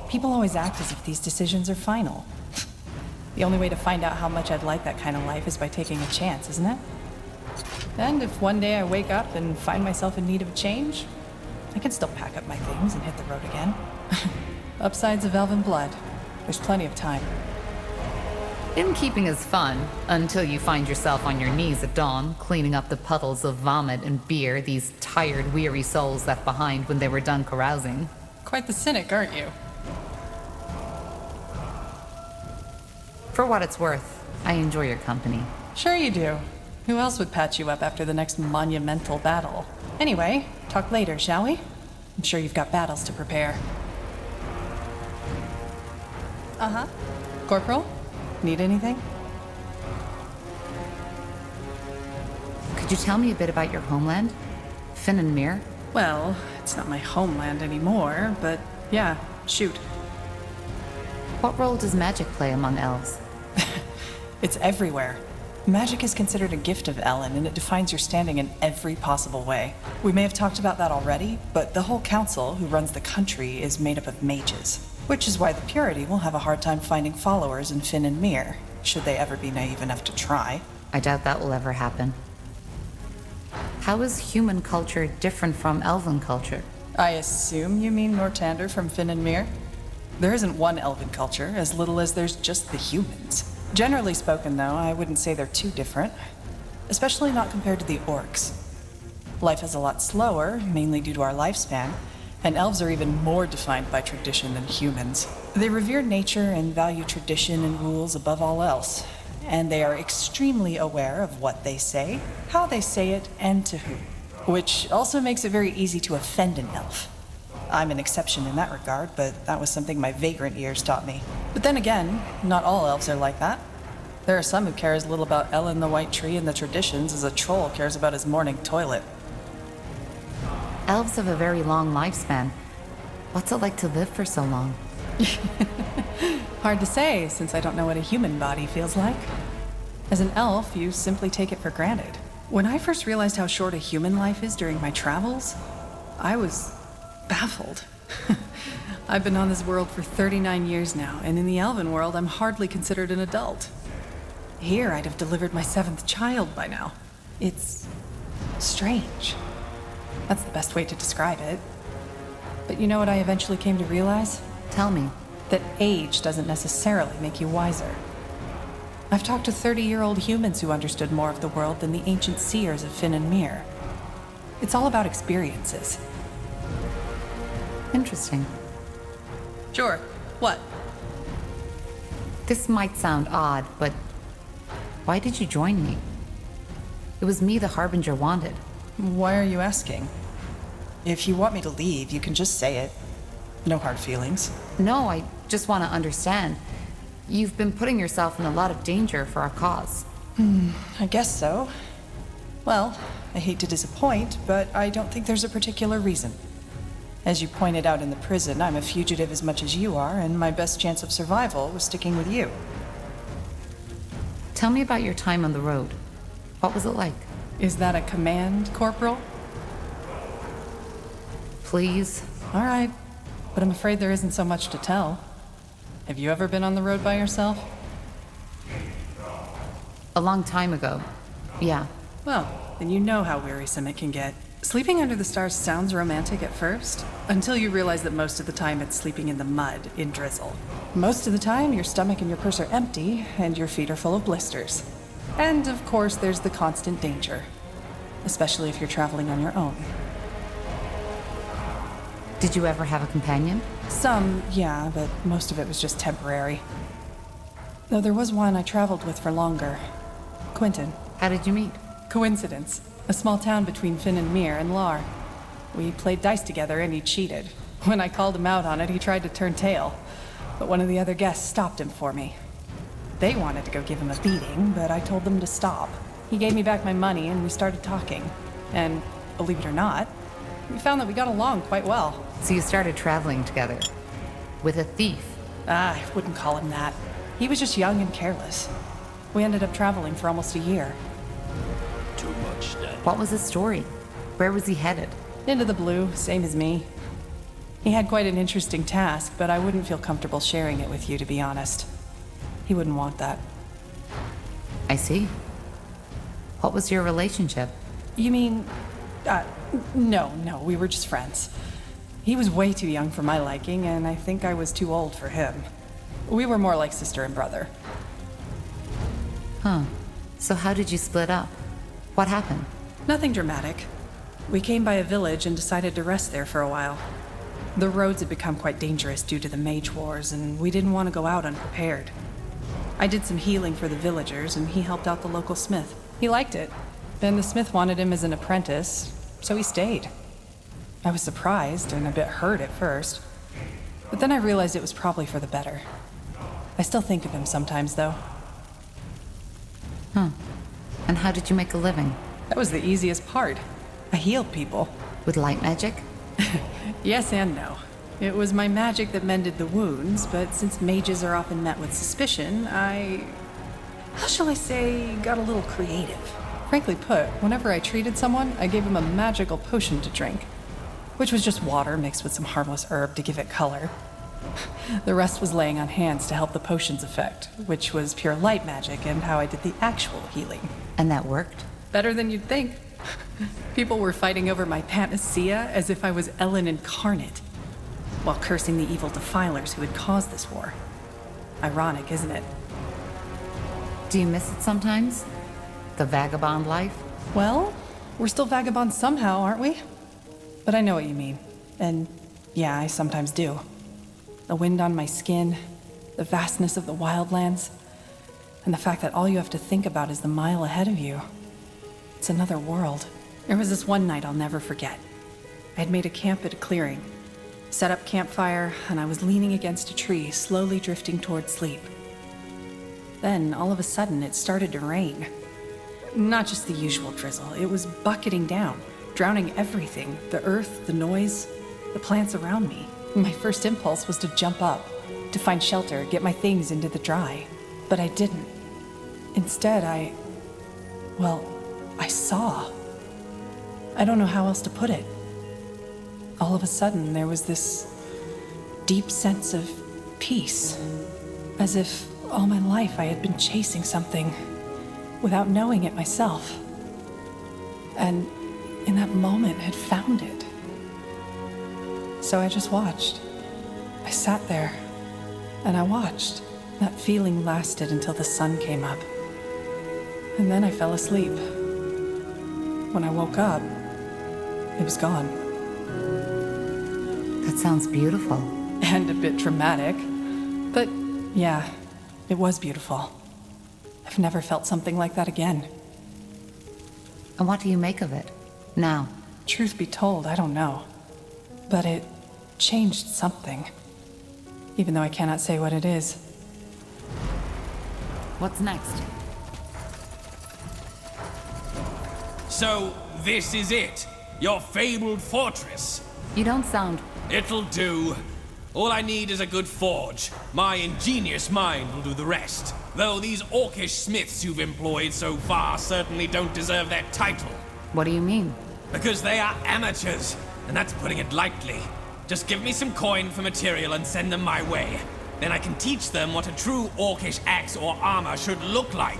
People always act as if these decisions are final. The only way to find out how much I'd like that kind of life is by taking a chance, isn't it? And if one day I wake up and find myself in need of a change, I can still pack up my things and hit the road again. Upsides of elven blood. There's plenty of time. Innkeeping is fun, until you find yourself on your knees at dawn, cleaning up the puddles of vomit and beer these tired, weary souls left behind when they were done carousing. Quite the cynic, aren't you? For what it's worth, I enjoy your company. Sure you do. Who else would patch you up after the next monumental battle? Anyway, talk later, shall we? I'm sure you've got battles to prepare. Uh-huh. Corporal? Need anything? Could you tell me a bit about your homeland? Finn and Mir? Well, it's not my homeland anymore, but yeah, shoot. What role does magic play among elves? It's everywhere. Magic is considered a gift of Ellen, and it defines your standing in every possible way. We may have talked about that already, but the whole council who runs the country is made up of mages. Which is why the Purity will have a hard time finding followers in Finn and Mir, should they ever be naive enough to try. I doubt that will ever happen. How is human culture different from elven culture? I assume you mean Nortander from Finn and Mir? There isn't one elven culture, as little as there's just the humans. Generally spoken, though, I wouldn't say they're too different. Especially not compared to the Orcs. Life is a lot slower, mainly due to our lifespan, and elves are even more defined by tradition than humans. They revere nature and value tradition and rules above all else, and they are extremely aware of what they say, how they say it, and to whom. Which also makes it very easy to offend an elf. I'm an exception in that regard, but that was something my vagrant years taught me. But then again, not all elves are like that. There are some who care as little about Ellen the White Tree and the traditions as a troll cares about his morning toilet. Elves have a very long lifespan. What's it like to live for so long? Hard to say, since I don't know what a human body feels like. As an elf, you simply take it for granted. When I first realized how short a human life is during my travels, I was baffled. I've been on this world for 39 years now, and in the elven world, I'm hardly considered an adult. Here, I'd have delivered my 7th child by now. It's strange. That's the best way to describe it. But you know what I eventually came to realize? Tell me. That age doesn't necessarily make you wiser. I've talked to 30-year-old humans who understood more of the world than the ancient seers of Finn and Mir. It's all about experiences. Interesting. Sure. What? This might sound odd, but why did you join me? It was me the Harbinger wanted. Why are you asking? If you want me to leave, you can just say it. No hard feelings. No, I just want to understand. You've been putting yourself in a lot of danger for our cause. I guess so. Well, I hate to disappoint, but I don't think there's a particular reason. As you pointed out in the prison, I'm a fugitive as much as you are, and my best chance of survival was sticking with you. Tell me about your time on the road. What was it like? Is that a command, Corporal? Please. All right, but I'm afraid there isn't so much to tell. Have you ever been on the road by yourself? A long time ago. Yeah. Well, then you know how wearisome it can get. Sleeping under the stars sounds romantic at first, until you realize that most of the time it's sleeping in the mud, in drizzle. Most of the time, your stomach and your purse are empty, and your feet are full of blisters. And, of course, there's the constant danger. Especially if you're traveling on your own. Did you ever have a companion? Some, yeah, but most of it was just temporary. Though there was one I traveled with for longer. Quentin. How did you meet? Coincidence. A small town between Finn and Mir and Lar. We played dice together and he cheated. When I called him out on it, he tried to turn tail. But one of the other guests stopped him for me. They wanted to go give him a beating, but I told them to stop. He gave me back my money and we started talking. And, believe it or not, we found that we got along quite well. So you started traveling together? With a thief? I wouldn't call him that. He was just young and careless. We ended up traveling for almost a year. Too much, Dad. What was his story? Where was he headed? Into the blue, same as me. He had quite an interesting task, but I wouldn't feel comfortable sharing it with you, to be honest. He wouldn't want that. I see. What was your relationship? You mean... No, we were just friends. He was way too young for my liking, and I think I was too old for him. We were more like sister and brother. Huh. So how did you split up? What happened? Nothing dramatic. We came by a village and decided to rest there for a while. The roads had become quite dangerous due to the mage wars, and we didn't want to go out unprepared. I did some healing for the villagers, and he helped out the local smith. He liked it. Then the smith wanted him as an apprentice, so he stayed. I was surprised and a bit hurt at first, but then I realized it was probably for the better. I still think of him sometimes, though. Huh. And how did you make a living? That was the easiest part. I healed people. With light magic? Yes and no. It was my magic that mended the wounds, but since mages are often met with suspicion, how shall I say, got a little creative. Frankly put, whenever I treated someone, I gave them a magical potion to drink, which was just water mixed with some harmless herb to give it color. The rest was laying on hands to help the potion's effect, which was pure light magic and how I did the actual healing. And that worked? Better than you'd think. People were fighting over my panacea as if I was Ellen incarnate, while cursing the evil defilers who had caused this war. Ironic, isn't it? Do you miss it sometimes? The vagabond life? Well, we're still vagabonds somehow, aren't we? But I know what you mean. And yeah, I sometimes do. The wind on my skin, the vastness of the wildlands, and the fact that all you have to think about is the mile ahead of you. It's another world. There was this one night I'll never forget. I had made a camp at a clearing, set up campfire, and I was leaning against a tree, slowly drifting toward sleep. Then, all of a sudden, it started to rain. Not just the usual drizzle, it was bucketing down, drowning everything, the earth, the noise, the plants around me. My first impulse was to jump up, to find shelter, get my things into the dry. But I didn't. Instead, I saw. I don't know how else to put it. All of a sudden, there was this deep sense of peace. As if all my life I had been chasing something without knowing it myself. And in that moment had found it. So I just watched. I sat there and I watched. That feeling lasted until the sun came up. And then I fell asleep. When I woke up, it was gone. That sounds beautiful. And a bit dramatic. But yeah, it was beautiful. I've never felt something like that again. And what do you make of it now? Truth be told, I don't know. But it changed something. Even though I cannot say what it is. What's next? So, this is it? Your fabled fortress? You don't sound... It'll do. All I need is a good forge. My ingenious mind will do the rest. Though these orcish smiths you've employed so far certainly don't deserve that title. What do you mean? Because they are amateurs, and that's putting it lightly. Just give me some coin for material and send them my way. Then I can teach them what a true orcish axe or armor should look like.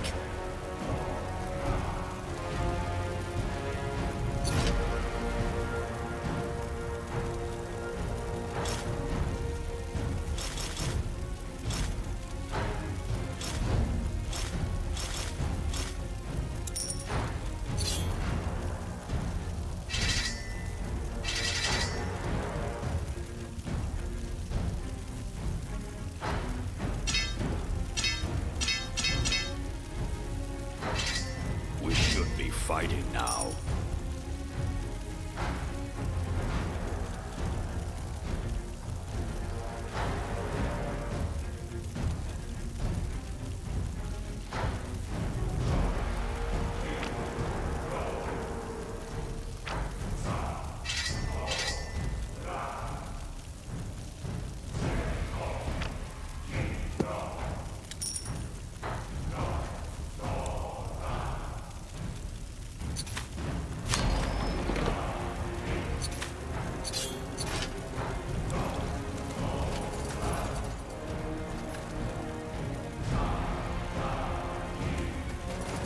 We should be fighting now.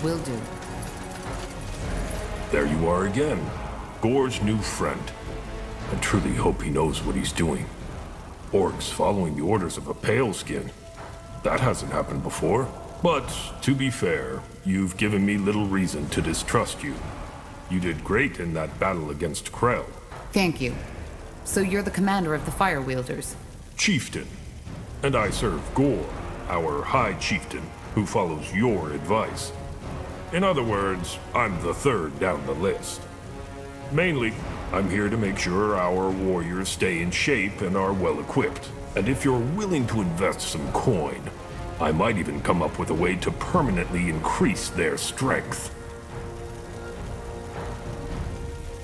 Will do. There you are again. Gore's new friend. I truly hope he knows what he's doing. Orcs following the orders of a pale skin. That hasn't happened before. But, to be fair, you've given me little reason to distrust you. You did great in that battle against Krell. Thank you. So you're the commander of the Fire Wielders? Chieftain. And I serve Gore, our High Chieftain, who follows your advice. In other words, I'm the third down the list. Mainly, I'm here to make sure our warriors stay in shape and are well equipped. And if you're willing to invest some coin, I might even come up with a way to permanently increase their strength.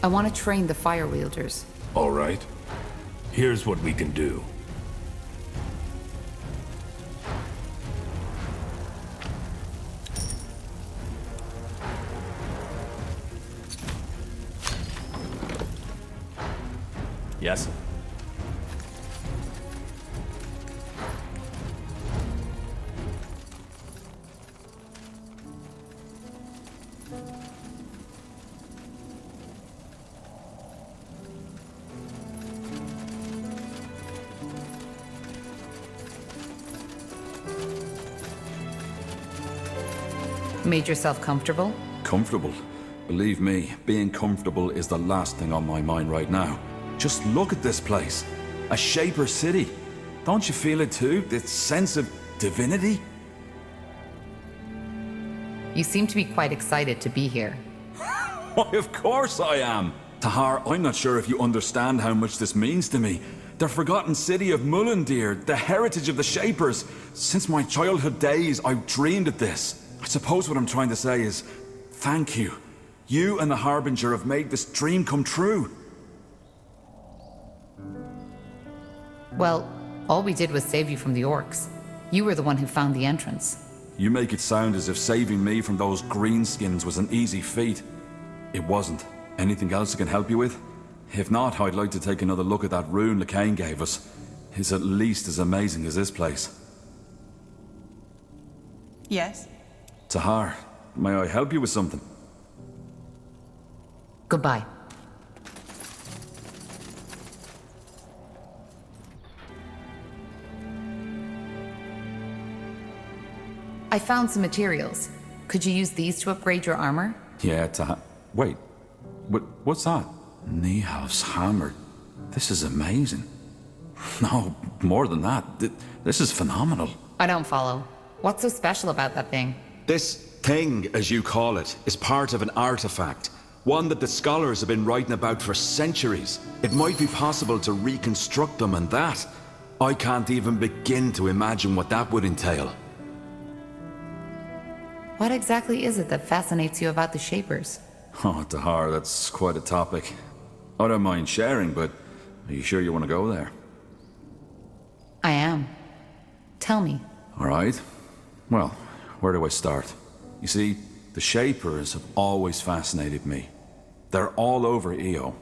I want to train the Fire Wielders. All right. Here's what we can do. Yes? Made yourself comfortable? Comfortable? Believe me, being comfortable is the last thing on my mind right now. Just look at this place. A Shaper city. Don't you feel it too? This sense of divinity? You seem to be quite excited to be here. Why, of course I am. Tahar, I'm not sure if you understand how much this means to me. The forgotten city of Mullendir, the heritage of the Shapers. Since my childhood days, I've dreamed of this. I suppose what I'm trying to say is, thank you. You and the Harbinger have made this dream come true. Well, all we did was save you from the Orcs. You were the one who found the entrance. You make it sound as if saving me from those greenskins was an easy feat. It wasn't. Anything else I can help you with? If not, I'd like to take another look at that rune LeCain gave us. It's at least as amazing as this place. Yes? Tahar, may I help you with something? Goodbye. I found some materials. Could you use these to upgrade your armor? Yeah, Tahar. Wait. What's that? Nihal's hammer. This is amazing. No, more than that. This is phenomenal. I don't follow. What's so special about that thing? This thing, as you call it, is part of an artifact. One that the scholars have been writing about for centuries. It might be possible to reconstruct them, and that... I can't even begin to imagine what that would entail. What exactly is it that fascinates you about the Shapers? Oh, Tahar, that's quite a topic. I don't mind sharing, but are you sure you want to go there? I am. Tell me. All right. Well, where do I start? You see, the Shapers have always fascinated me. They're all over Io.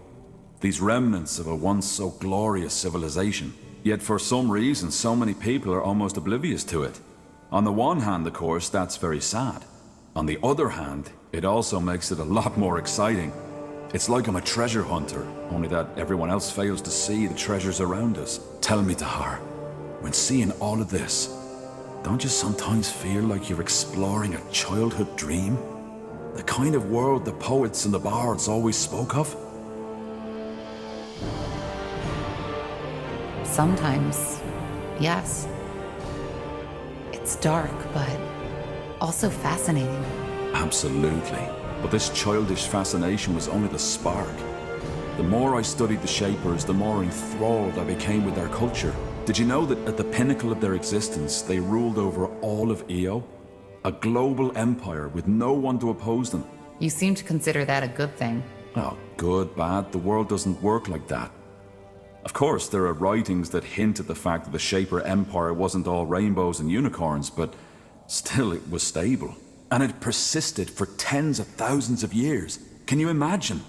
These remnants of a once so glorious civilization. Yet for some reason, so many people are almost oblivious to it. On the one hand, of course, that's very sad. On the other hand, it also makes it a lot more exciting. It's like I'm a treasure hunter, only that everyone else fails to see the treasures around us. Tell me, Tahar, when seeing all of this, don't you sometimes feel like you're exploring a childhood dream? The kind of world the poets and the bards always spoke of? Sometimes, yes. It's dark, but also fascinating. Absolutely. But this childish fascination was only the spark. The more I studied the Shapers, the more enthralled I became with their culture. Did you know that at the pinnacle of their existence, they ruled over all of Io? A global empire with no one to oppose them. You seem to consider that a good thing. Oh, good, bad, the world doesn't work like that. Of course, there are writings that hint at the fact that the Shaper Empire wasn't all rainbows and unicorns, but still it was stable. And it persisted for tens of thousands of years. Can you imagine?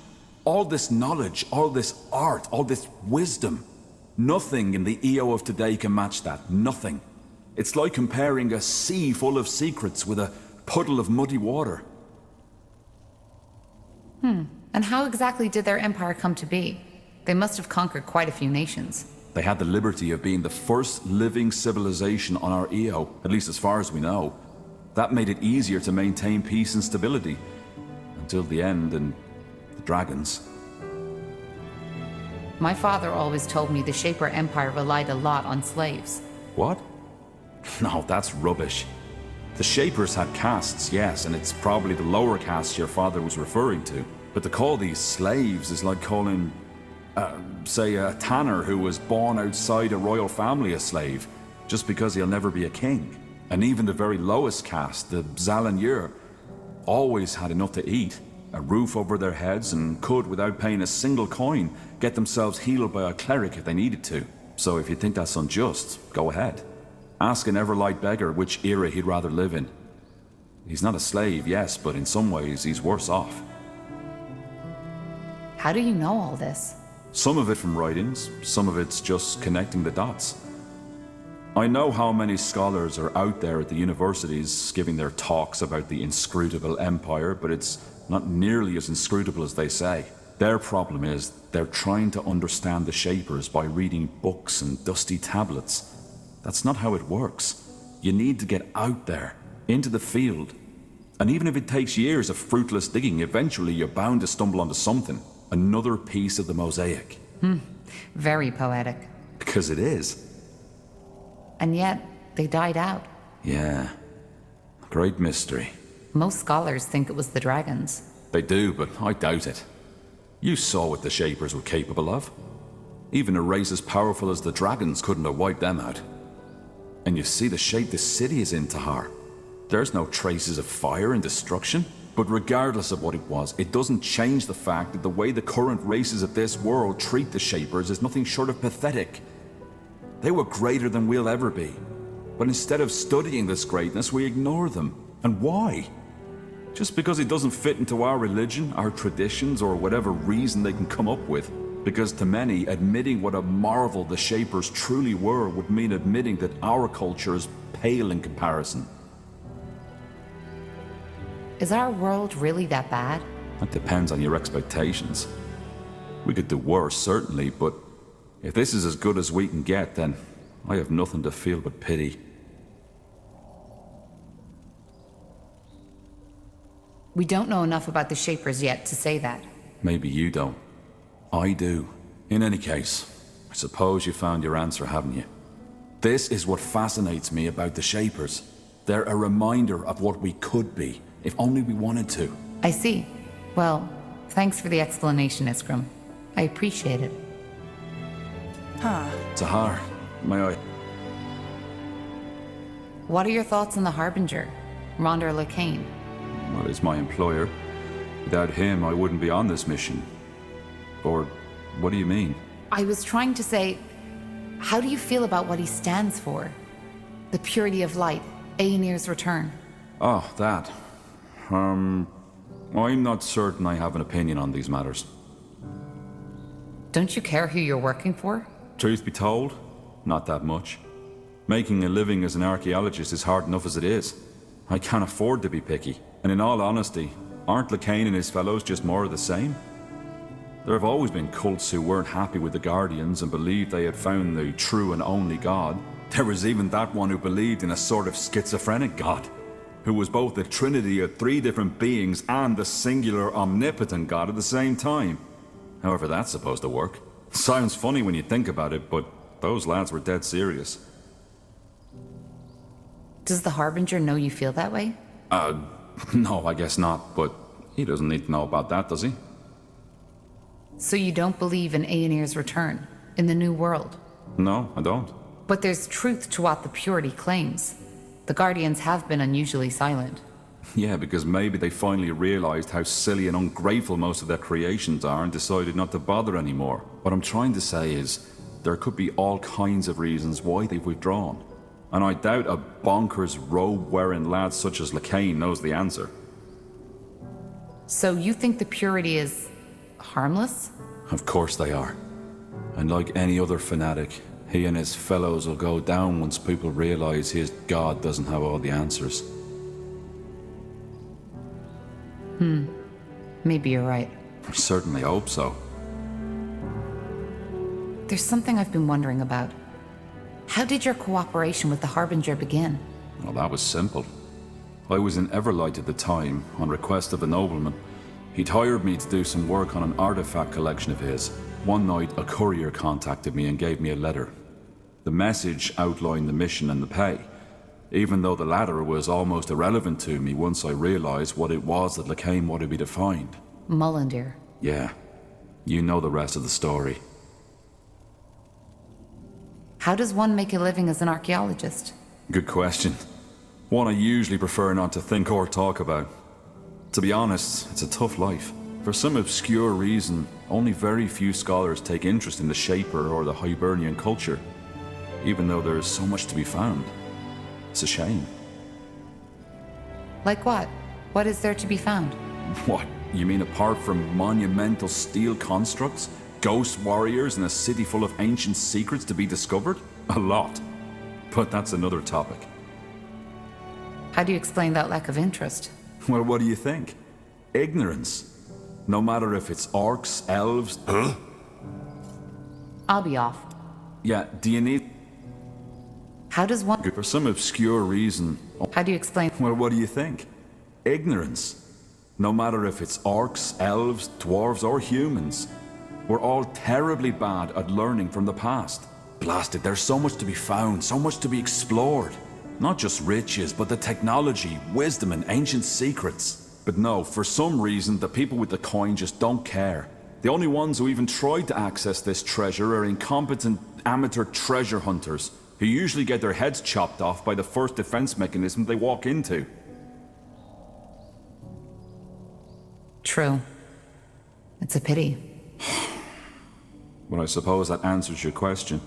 All this knowledge, all this art, all this wisdom. Nothing in the Io of today can match that. Nothing. It's like comparing a sea full of secrets with a puddle of muddy water. And how exactly did their empire come to be? They must have conquered quite a few nations. They had the liberty of being the first living civilization on our EO, at least as far as we know. That made it easier to maintain peace and stability. Until the end and the dragons. My father always told me the Shaper Empire relied a lot on slaves. What? No, that's rubbish. The Shapers had castes, yes, and it's probably the lower castes your father was referring to. But to call these slaves is like calling, say, a tanner who was born outside a royal family a slave, just because he'll never be a king. And even the very lowest caste, the Zalanyur, always had enough to eat, a roof over their heads, and could, without paying a single coin, get themselves healed by a cleric if they needed to. So if you think that's unjust, go ahead. Ask an Everlight beggar which era he'd rather live in. He's not a slave, yes, but in some ways he's worse off. How do you know all this? Some of it from writings, some of it's just connecting the dots. I know how many scholars are out there at the universities giving their talks about the inscrutable empire, but it's not nearly as inscrutable as they say. Their problem is they're trying to understand the Shapers by reading books and dusty tablets. That's not how it works. You need to get out there, into the field. And even if it takes years of fruitless digging, eventually you're bound to stumble onto something. Another piece of the mosaic. Very poetic. Because it is. And yet, they died out. Yeah. Great mystery. Most scholars think it was the dragons. They do, but I doubt it. You saw what the Shapers were capable of. Even a race as powerful as the dragons couldn't have wiped them out. And you see the shape the city is in, Tahar. There's no traces of fire and destruction. But regardless of what it was, it doesn't change the fact that the way the current races of this world treat the Shapers is nothing short of pathetic. They were greater than we'll ever be. But instead of studying this greatness, we ignore them. And why? Just because it doesn't fit into our religion, our traditions, or whatever reason they can come up with. Because to many, admitting what a marvel the Shapers truly were would mean admitting that our culture is pale in comparison. Is our world really that bad? That depends on your expectations. We could do worse, certainly, but if this is as good as we can get, then I have nothing to feel but pity. We don't know enough about the Shapers yet to say that. Maybe you don't. I do. In any case, I suppose you found your answer, haven't you? This is what fascinates me about the Shapers. They're a reminder of what we could be, if only we wanted to. I see. Well, thanks for the explanation, Iskram. I appreciate it. Tahar, may I... What are your thoughts on the Harbinger, Rondar Lacane? Well, he's my employer. Without him, I wouldn't be on this mission. Or, what do you mean? I was trying to say, how do you feel about what he stands for? The purity of light, Aenir's return. Oh, that. I'm not certain I have an opinion on these matters. Don't you care who you're working for? Truth be told, not that much. Making a living as an archaeologist is hard enough as it is. I can't afford to be picky. And in all honesty, aren't Lacane and his fellows just more of the same? There have always been cults who weren't happy with the Guardians and believed they had found the true and only God. There was even that one who believed in a sort of schizophrenic God, who was both the trinity of three different beings and the singular omnipotent God at the same time. However that's supposed to work. Sounds funny when you think about it, but those lads were dead serious. Does the Harbinger know you feel that way? No, I guess not, but he doesn't need to know about that, does he? So you don't believe in Aenir's return, in the new world? No, I don't. But there's truth to what the purity claims. The Guardians have been unusually silent. Yeah, because maybe they finally realized how silly and ungrateful most of their creations are and decided not to bother anymore. What I'm trying to say is, there could be all kinds of reasons why they've withdrawn. And I doubt a bonkers robe-wearing lad such as Lacane knows the answer. So you think the purity is harmless? Of course they are. And like any other fanatic, he and his fellows will go down once people realize his God doesn't have all the answers. Maybe you're right. I certainly hope so. There's something I've been wondering about. How did your cooperation with the Harbinger begin? Well, that was simple. I was in Everlight at the time, on request of a nobleman. He'd hired me to do some work on an artifact collection of his. One night, a courier contacted me and gave me a letter. The message outlined the mission and the pay, even though the latter was almost irrelevant to me once I realized what it was that Lacane wanted me to find. Mullendir. Yeah, you know the rest of the story. How does one make a living as an archaeologist? Good question. One I usually prefer not to think or talk about. To be honest, it's a tough life. For some obscure reason, only very few scholars take interest in the Shaper or the Hibernian culture, even though there is so much to be found. It's a shame. Like what? What is there to be found? What? You mean apart from monumental steel constructs, ghost warriors, and a city full of ancient secrets to be discovered? A lot. But that's another topic. How do you explain that lack of interest? Well, what do you think? Ignorance. No matter if it's orcs, elves... Huh? I'll be off. Yeah, do you need... How does one... For some obscure reason... How do you explain... Well, what do you think? Ignorance. No matter if it's orcs, elves, dwarves, or humans. We're all terribly bad at learning from the past. Blasted, there's so much to be found, so much to be explored. Not just riches, but the technology, wisdom, and ancient secrets. But no, for some reason, the people with the coin just don't care. The only ones who even try to access this treasure are incompetent amateur treasure hunters, who usually get their heads chopped off by the first defense mechanism they walk into. True. It's a pity. Well, I suppose that answers your question.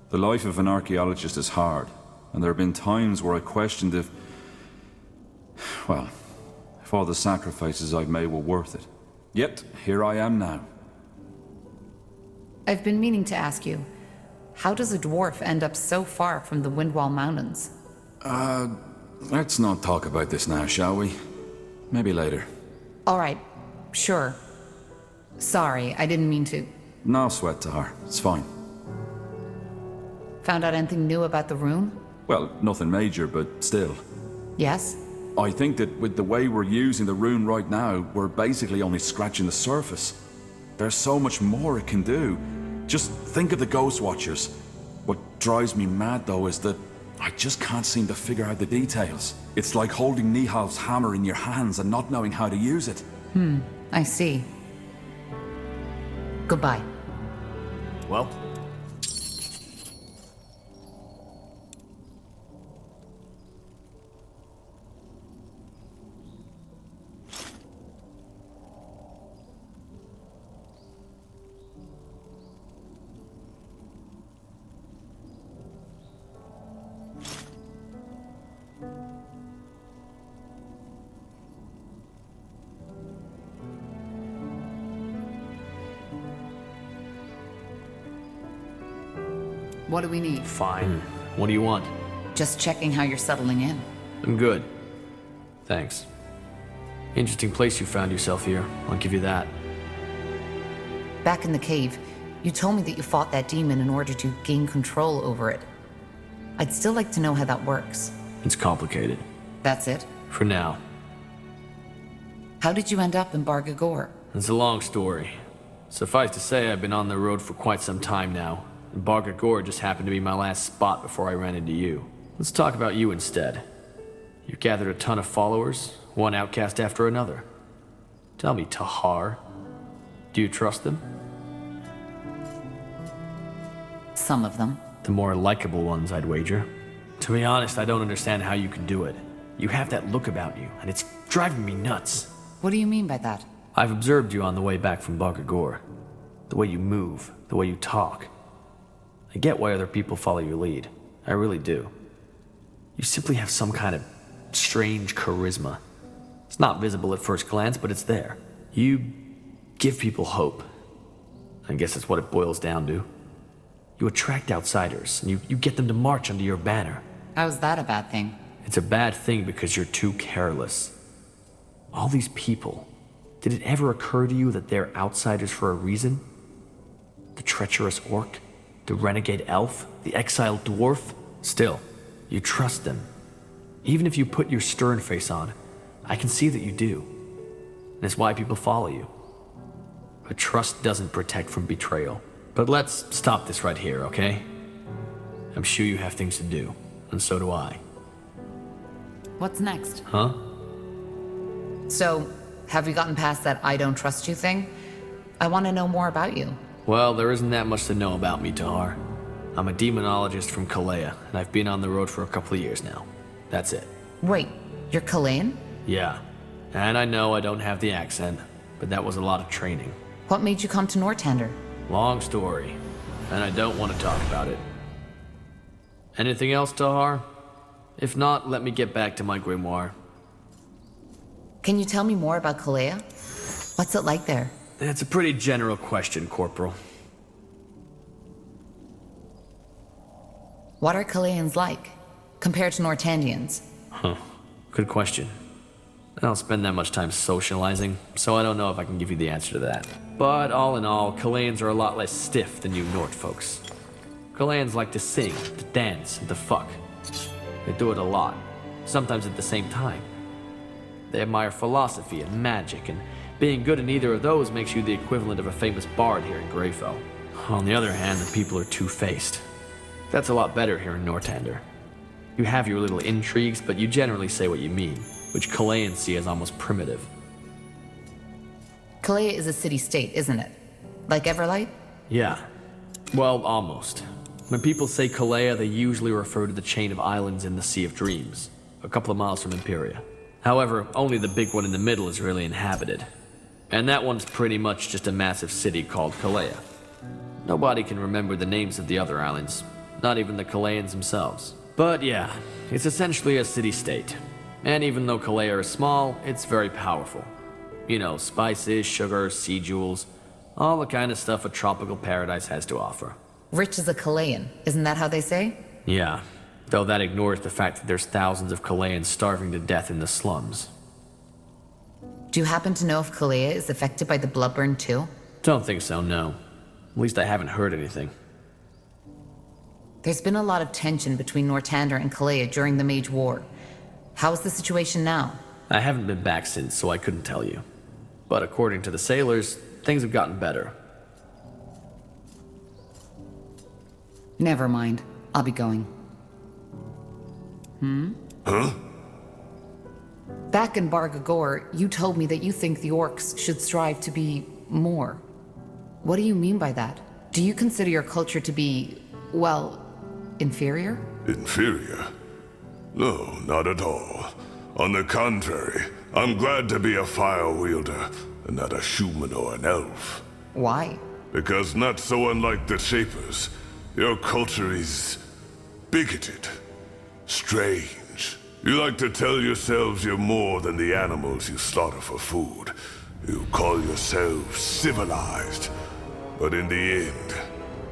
The life of an archaeologist is hard, and there have been times where I questioned if... well, if all the sacrifices I've made were worth it. Yet, here I am now. I've been meaning to ask you, how does a dwarf end up so far from the Windwall Mountains? Let's not talk about this now, shall we? Maybe later. All right, sure. Sorry, I didn't mean to. No sweat, Tahar. It's fine. Found out anything new about the rune? Well, nothing major, but still. Yes? I think that with the way we're using the rune right now, we're basically only scratching the surface. There's so much more it can do. Just think of the Ghost Watchers. What drives me mad, though, is that I just can't seem to figure out the details. It's like holding Nihal's hammer in your hands and not knowing how to use it. I see. Goodbye. Well? What do we need? Fine. What do you want? Just checking how you're settling in. I'm good. Thanks. Interesting place you found yourself here. I'll give you that. Back in the cave, you told me that you fought that demon in order to gain control over it. I'd still like to know how that works. It's complicated. That's it? For now. How did you end up in Bargagor? It's a long story. Suffice to say, I've been on the road for quite some time now. And Bargagor just happened to be my last spot before I ran into you. Let's talk about you instead. You've gathered a ton of followers, one outcast after another. Tell me, Tahar, do you trust them? Some of them. The more likable ones, I'd wager. To be honest, I don't understand how you can do it. You have that look about you, and it's driving me nuts. What do you mean by that? I've observed you on the way back from Bargagor. The way you move, the way you talk. I get why other people follow your lead. I really do. You simply have some kind of strange charisma. It's not visible at first glance, but it's there. You give people hope. I guess that's what it boils down to. You attract outsiders, and you get them to march under your banner. How's that a bad thing? It's a bad thing because you're too careless. All these people, Did it ever occur to you that they're outsiders for a reason? The treacherous orc, the renegade elf, the exiled dwarf? Still, you trust them. Even if you put your stern face on, I can see that you do. And it's why people follow you. But trust doesn't protect from betrayal. But let's stop this right here, okay? I'm sure you have things to do, and so do I. What's next? Huh? So, have you gotten past that I don't trust you thing? I want to know more about you. Well, there isn't that much to know about me, Tahar. I'm a demonologist from Kalea, and I've been on the road for a couple of years now. That's it. Wait, you're Kalayan? Yeah. And I know I don't have the accent, but that was a lot of training. What made you come to Northander? Long story, and I don't want to talk about it. Anything else, Tahar? If not, let me get back to my grimoire. Can you tell me more about Kalea? What's it like there? It's a pretty general question, Corporal. What are Kalayans like, compared to Nortandians? Huh. Good question. I don't spend that much time socializing, so I don't know if I can give you the answer to that. But all in all, Kalayans are a lot less stiff than you Nort folks. Kalayans like to sing, to dance, and to fuck. They do it a lot, sometimes at the same time. They admire philosophy and magic, and being good in either of those makes you the equivalent of a famous bard here in Greyfell. On the other hand, the people are two-faced. That's a lot better here in Northander. You have your little intrigues, but you generally say what you mean, which Kalayans see as almost primitive. Kalea is a city-state, isn't it? Like Everlight? Yeah. Well, almost. When people say Kalea, they usually refer to the chain of islands in the Sea of Dreams, a couple of miles from Imperia. However, only the big one in the middle is really inhabited. And that one's pretty much just a massive city called Kalea. Nobody can remember the names of the other islands, not even the Kalayans themselves. But yeah, it's essentially a city-state. And even though Kalea is small, it's very powerful. You know, spices, sugar, sea jewels, all the kind of stuff a tropical paradise has to offer. Rich as a Kalayan, isn't that how they say? Yeah, though that ignores the fact that there's thousands of Kalayans starving to death in the slums. Do you happen to know if Kalea is affected by the Bloodburn too? Don't think so, no. At least I haven't heard anything. There's been a lot of tension between Northander and Kalea during the Mage War. How is the situation now? I haven't been back since, so I couldn't tell you. But according to the sailors, things have gotten better. Never mind. I'll be going. Huh? Back in Bargagor, you told me that you think the Orcs should strive to be more. What do you mean by that? Do you consider your culture to be, well, inferior? Inferior? No, not at all. On the contrary, I'm glad to be a fire wielder, and not a human or an elf. Why? Because not so unlike the Shapers, your culture is bigoted, strange. You like to tell yourselves you're more than the animals you slaughter for food. You call yourselves civilized. But in the end,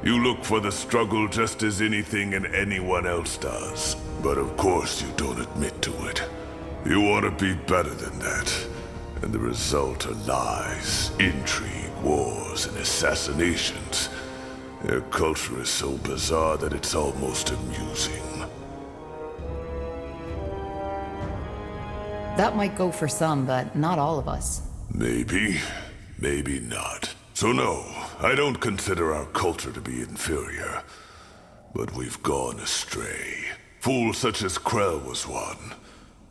you look for the struggle just as anything and anyone else does. But of course you don't admit to it. You want to be better than that. And the result are lies, intrigue, wars, and assassinations. Their culture is so bizarre that it's almost amusing. That might go for some, but not all of us. Maybe, maybe not. So no, I don't consider our culture to be inferior. But we've gone astray. Fools such as Krell was one.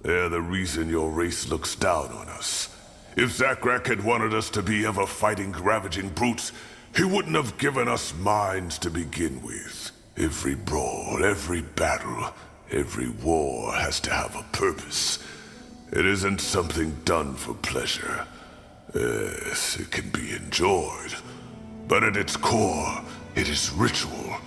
They're the reason your race looks down on us. If Zakrak had wanted us to be ever-fighting, ravaging brutes, he wouldn't have given us minds to begin with. Every brawl, every battle, every war has to have a purpose. It isn't something done for pleasure. Yes, it can be enjoyed. But at its core, it is ritual.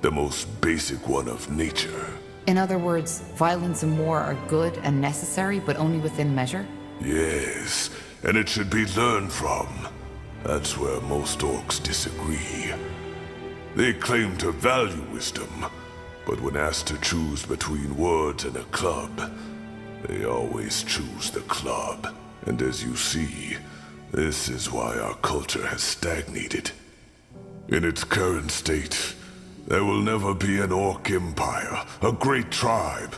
The most basic one of nature. In other words, violence and war are good and necessary, but only within measure? Yes, and it should be learned from. That's where most orcs disagree. They claim to value wisdom, but when asked to choose between words and a club, they always choose the club. And as you see, This is why our culture has stagnated. In its current state, there will never be an Orc empire, a great tribe,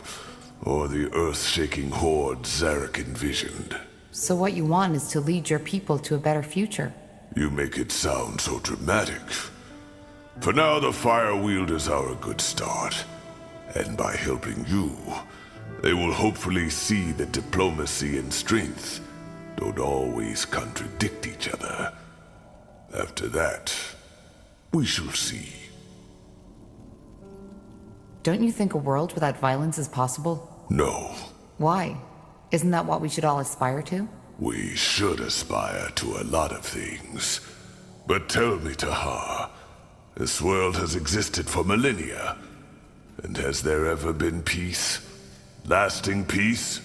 or the earth-shaking horde Zarek envisioned. So what you want is to lead your people to a better future. You make it sound so dramatic. For now, the Fire Wielders are a good start. And by helping you, they will hopefully see that diplomacy and strength don't always contradict each other. After that, we shall see. Don't you think a world without violence is possible? No. Why? Isn't that what we should all aspire to? We should aspire to a lot of things. But tell me, Tahar, this world has existed for millennia. And has there ever been peace? Lasting peace?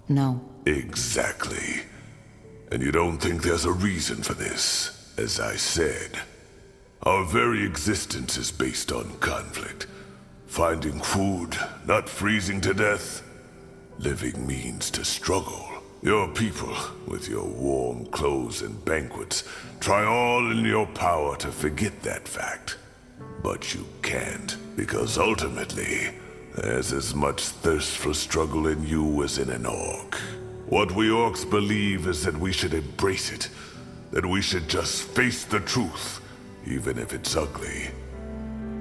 No. Exactly. And you don't think there's a reason for this? As I said, our very existence is based on conflict. Finding food, not freezing to death. Living means to struggle. Your people, with your warm clothes and banquets, try all in your power to forget that fact. But you can't, because ultimately, there's as much thirst for struggle in you as in an Orc. What we Orcs believe is that we should embrace it, that we should just face the truth, even if it's ugly.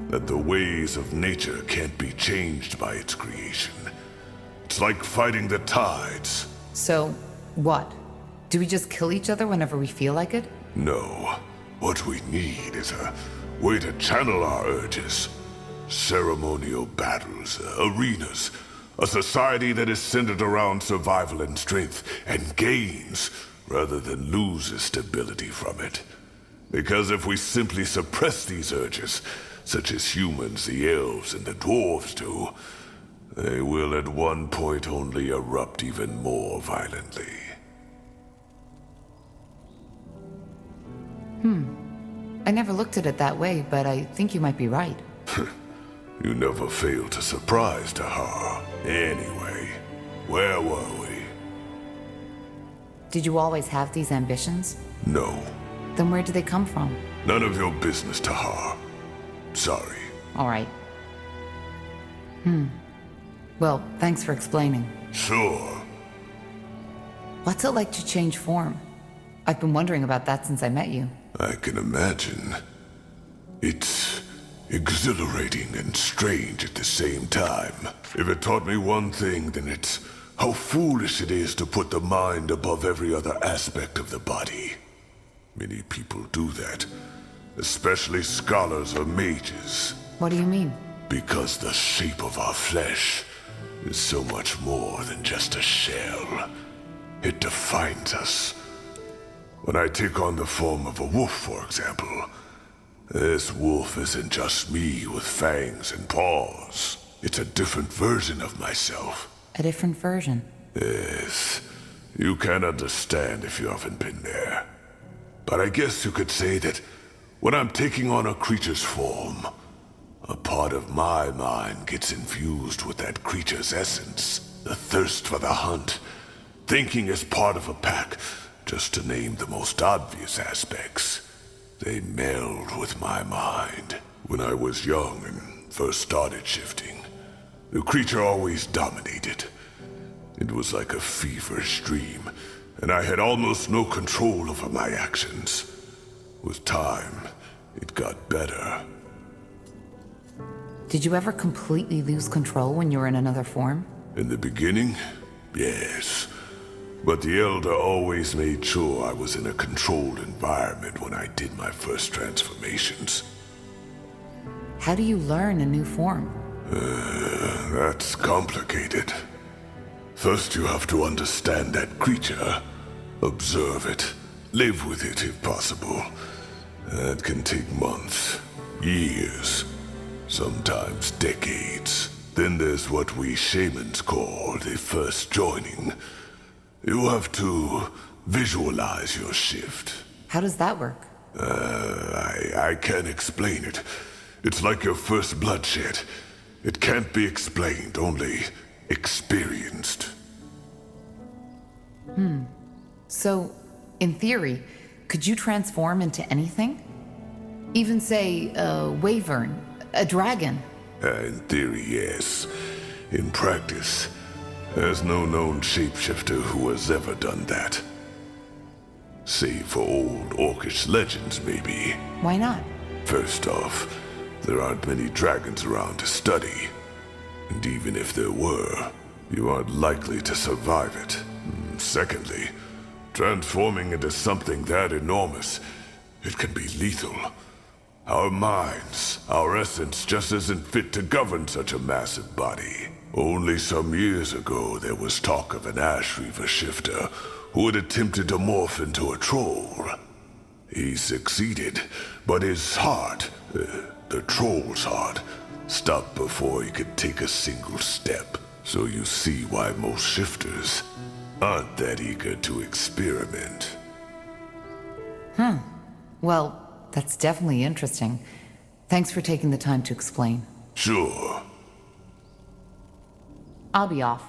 That the ways of nature can't be changed by its creation. It's like fighting the tides. So, what? Do we just kill each other whenever we feel like it? No. What we need is a way to channel our urges. Ceremonial battles, arenas, a society that is centered around survival and strength, and gains, rather than loses stability from it. Because if we simply suppress these urges, such as humans, the elves, and the dwarves do, they will at one point only erupt even more violently. I never looked at it that way, but I think you might be right. You never fail to surprise, Tahar. Anyway, where were we? Did you always have these ambitions? No. Then where do they come from? None of your business, Tahar. Sorry. All right. Well, thanks for explaining. Sure. What's it like to change form? I've been wondering about that since I met you. I can imagine. It's exhilarating and strange at the same time. If it taught me one thing, then it's how foolish it is to put the mind above every other aspect of the body. Many people do that, especially scholars or mages. What do you mean? Because the shape of our flesh is so much more than just a shell. It defines us. When I take on the form of a wolf, for example, this wolf isn't just me with fangs and paws. It's a different version of myself. A different version? Yes. You can't understand if you haven't been there. But I guess you could say that when I'm taking on a creature's form, a part of my mind gets infused with that creature's essence. The thirst for the hunt. Thinking as part of a pack, just to name the most obvious aspects. They meld with my mind. When I was young and first started shifting, the creature always dominated. It was like a feverish dream, and I had almost no control over my actions. With time, it got better. Did you ever completely lose control when you were in another form? In the beginning, yes. But the Elder always made sure I was in a controlled environment when I did my first transformations. How do you learn a new form? That's complicated. First you have to understand that creature, observe it, live with it if possible. That can take months, years, sometimes decades. Then there's what we shamans call the first joining. You have to visualize your shift. How does that work? I can't explain it. It's like your first bloodshed. It can't be explained, only experienced. So, in theory, could you transform into anything? Even say, a wyvern, a dragon? In theory, yes. In practice, there's no known shapeshifter who has ever done that. Save for old Orcish legends, maybe. Why not? First off, there aren't many dragons around to study. And even if there were, you aren't likely to survive it. Secondly, transforming into something that enormous, it can be lethal. Our minds, our essence just isn't fit to govern such a massive body. Only some years ago, there was talk of an Ash Reaver shifter who had attempted to morph into a troll. He succeeded, but his heart, the troll's heart, stopped before he could take a single step. So you see why most shifters aren't that eager to experiment. Well, that's definitely interesting. Thanks for taking the time to explain. Sure. I'll be off.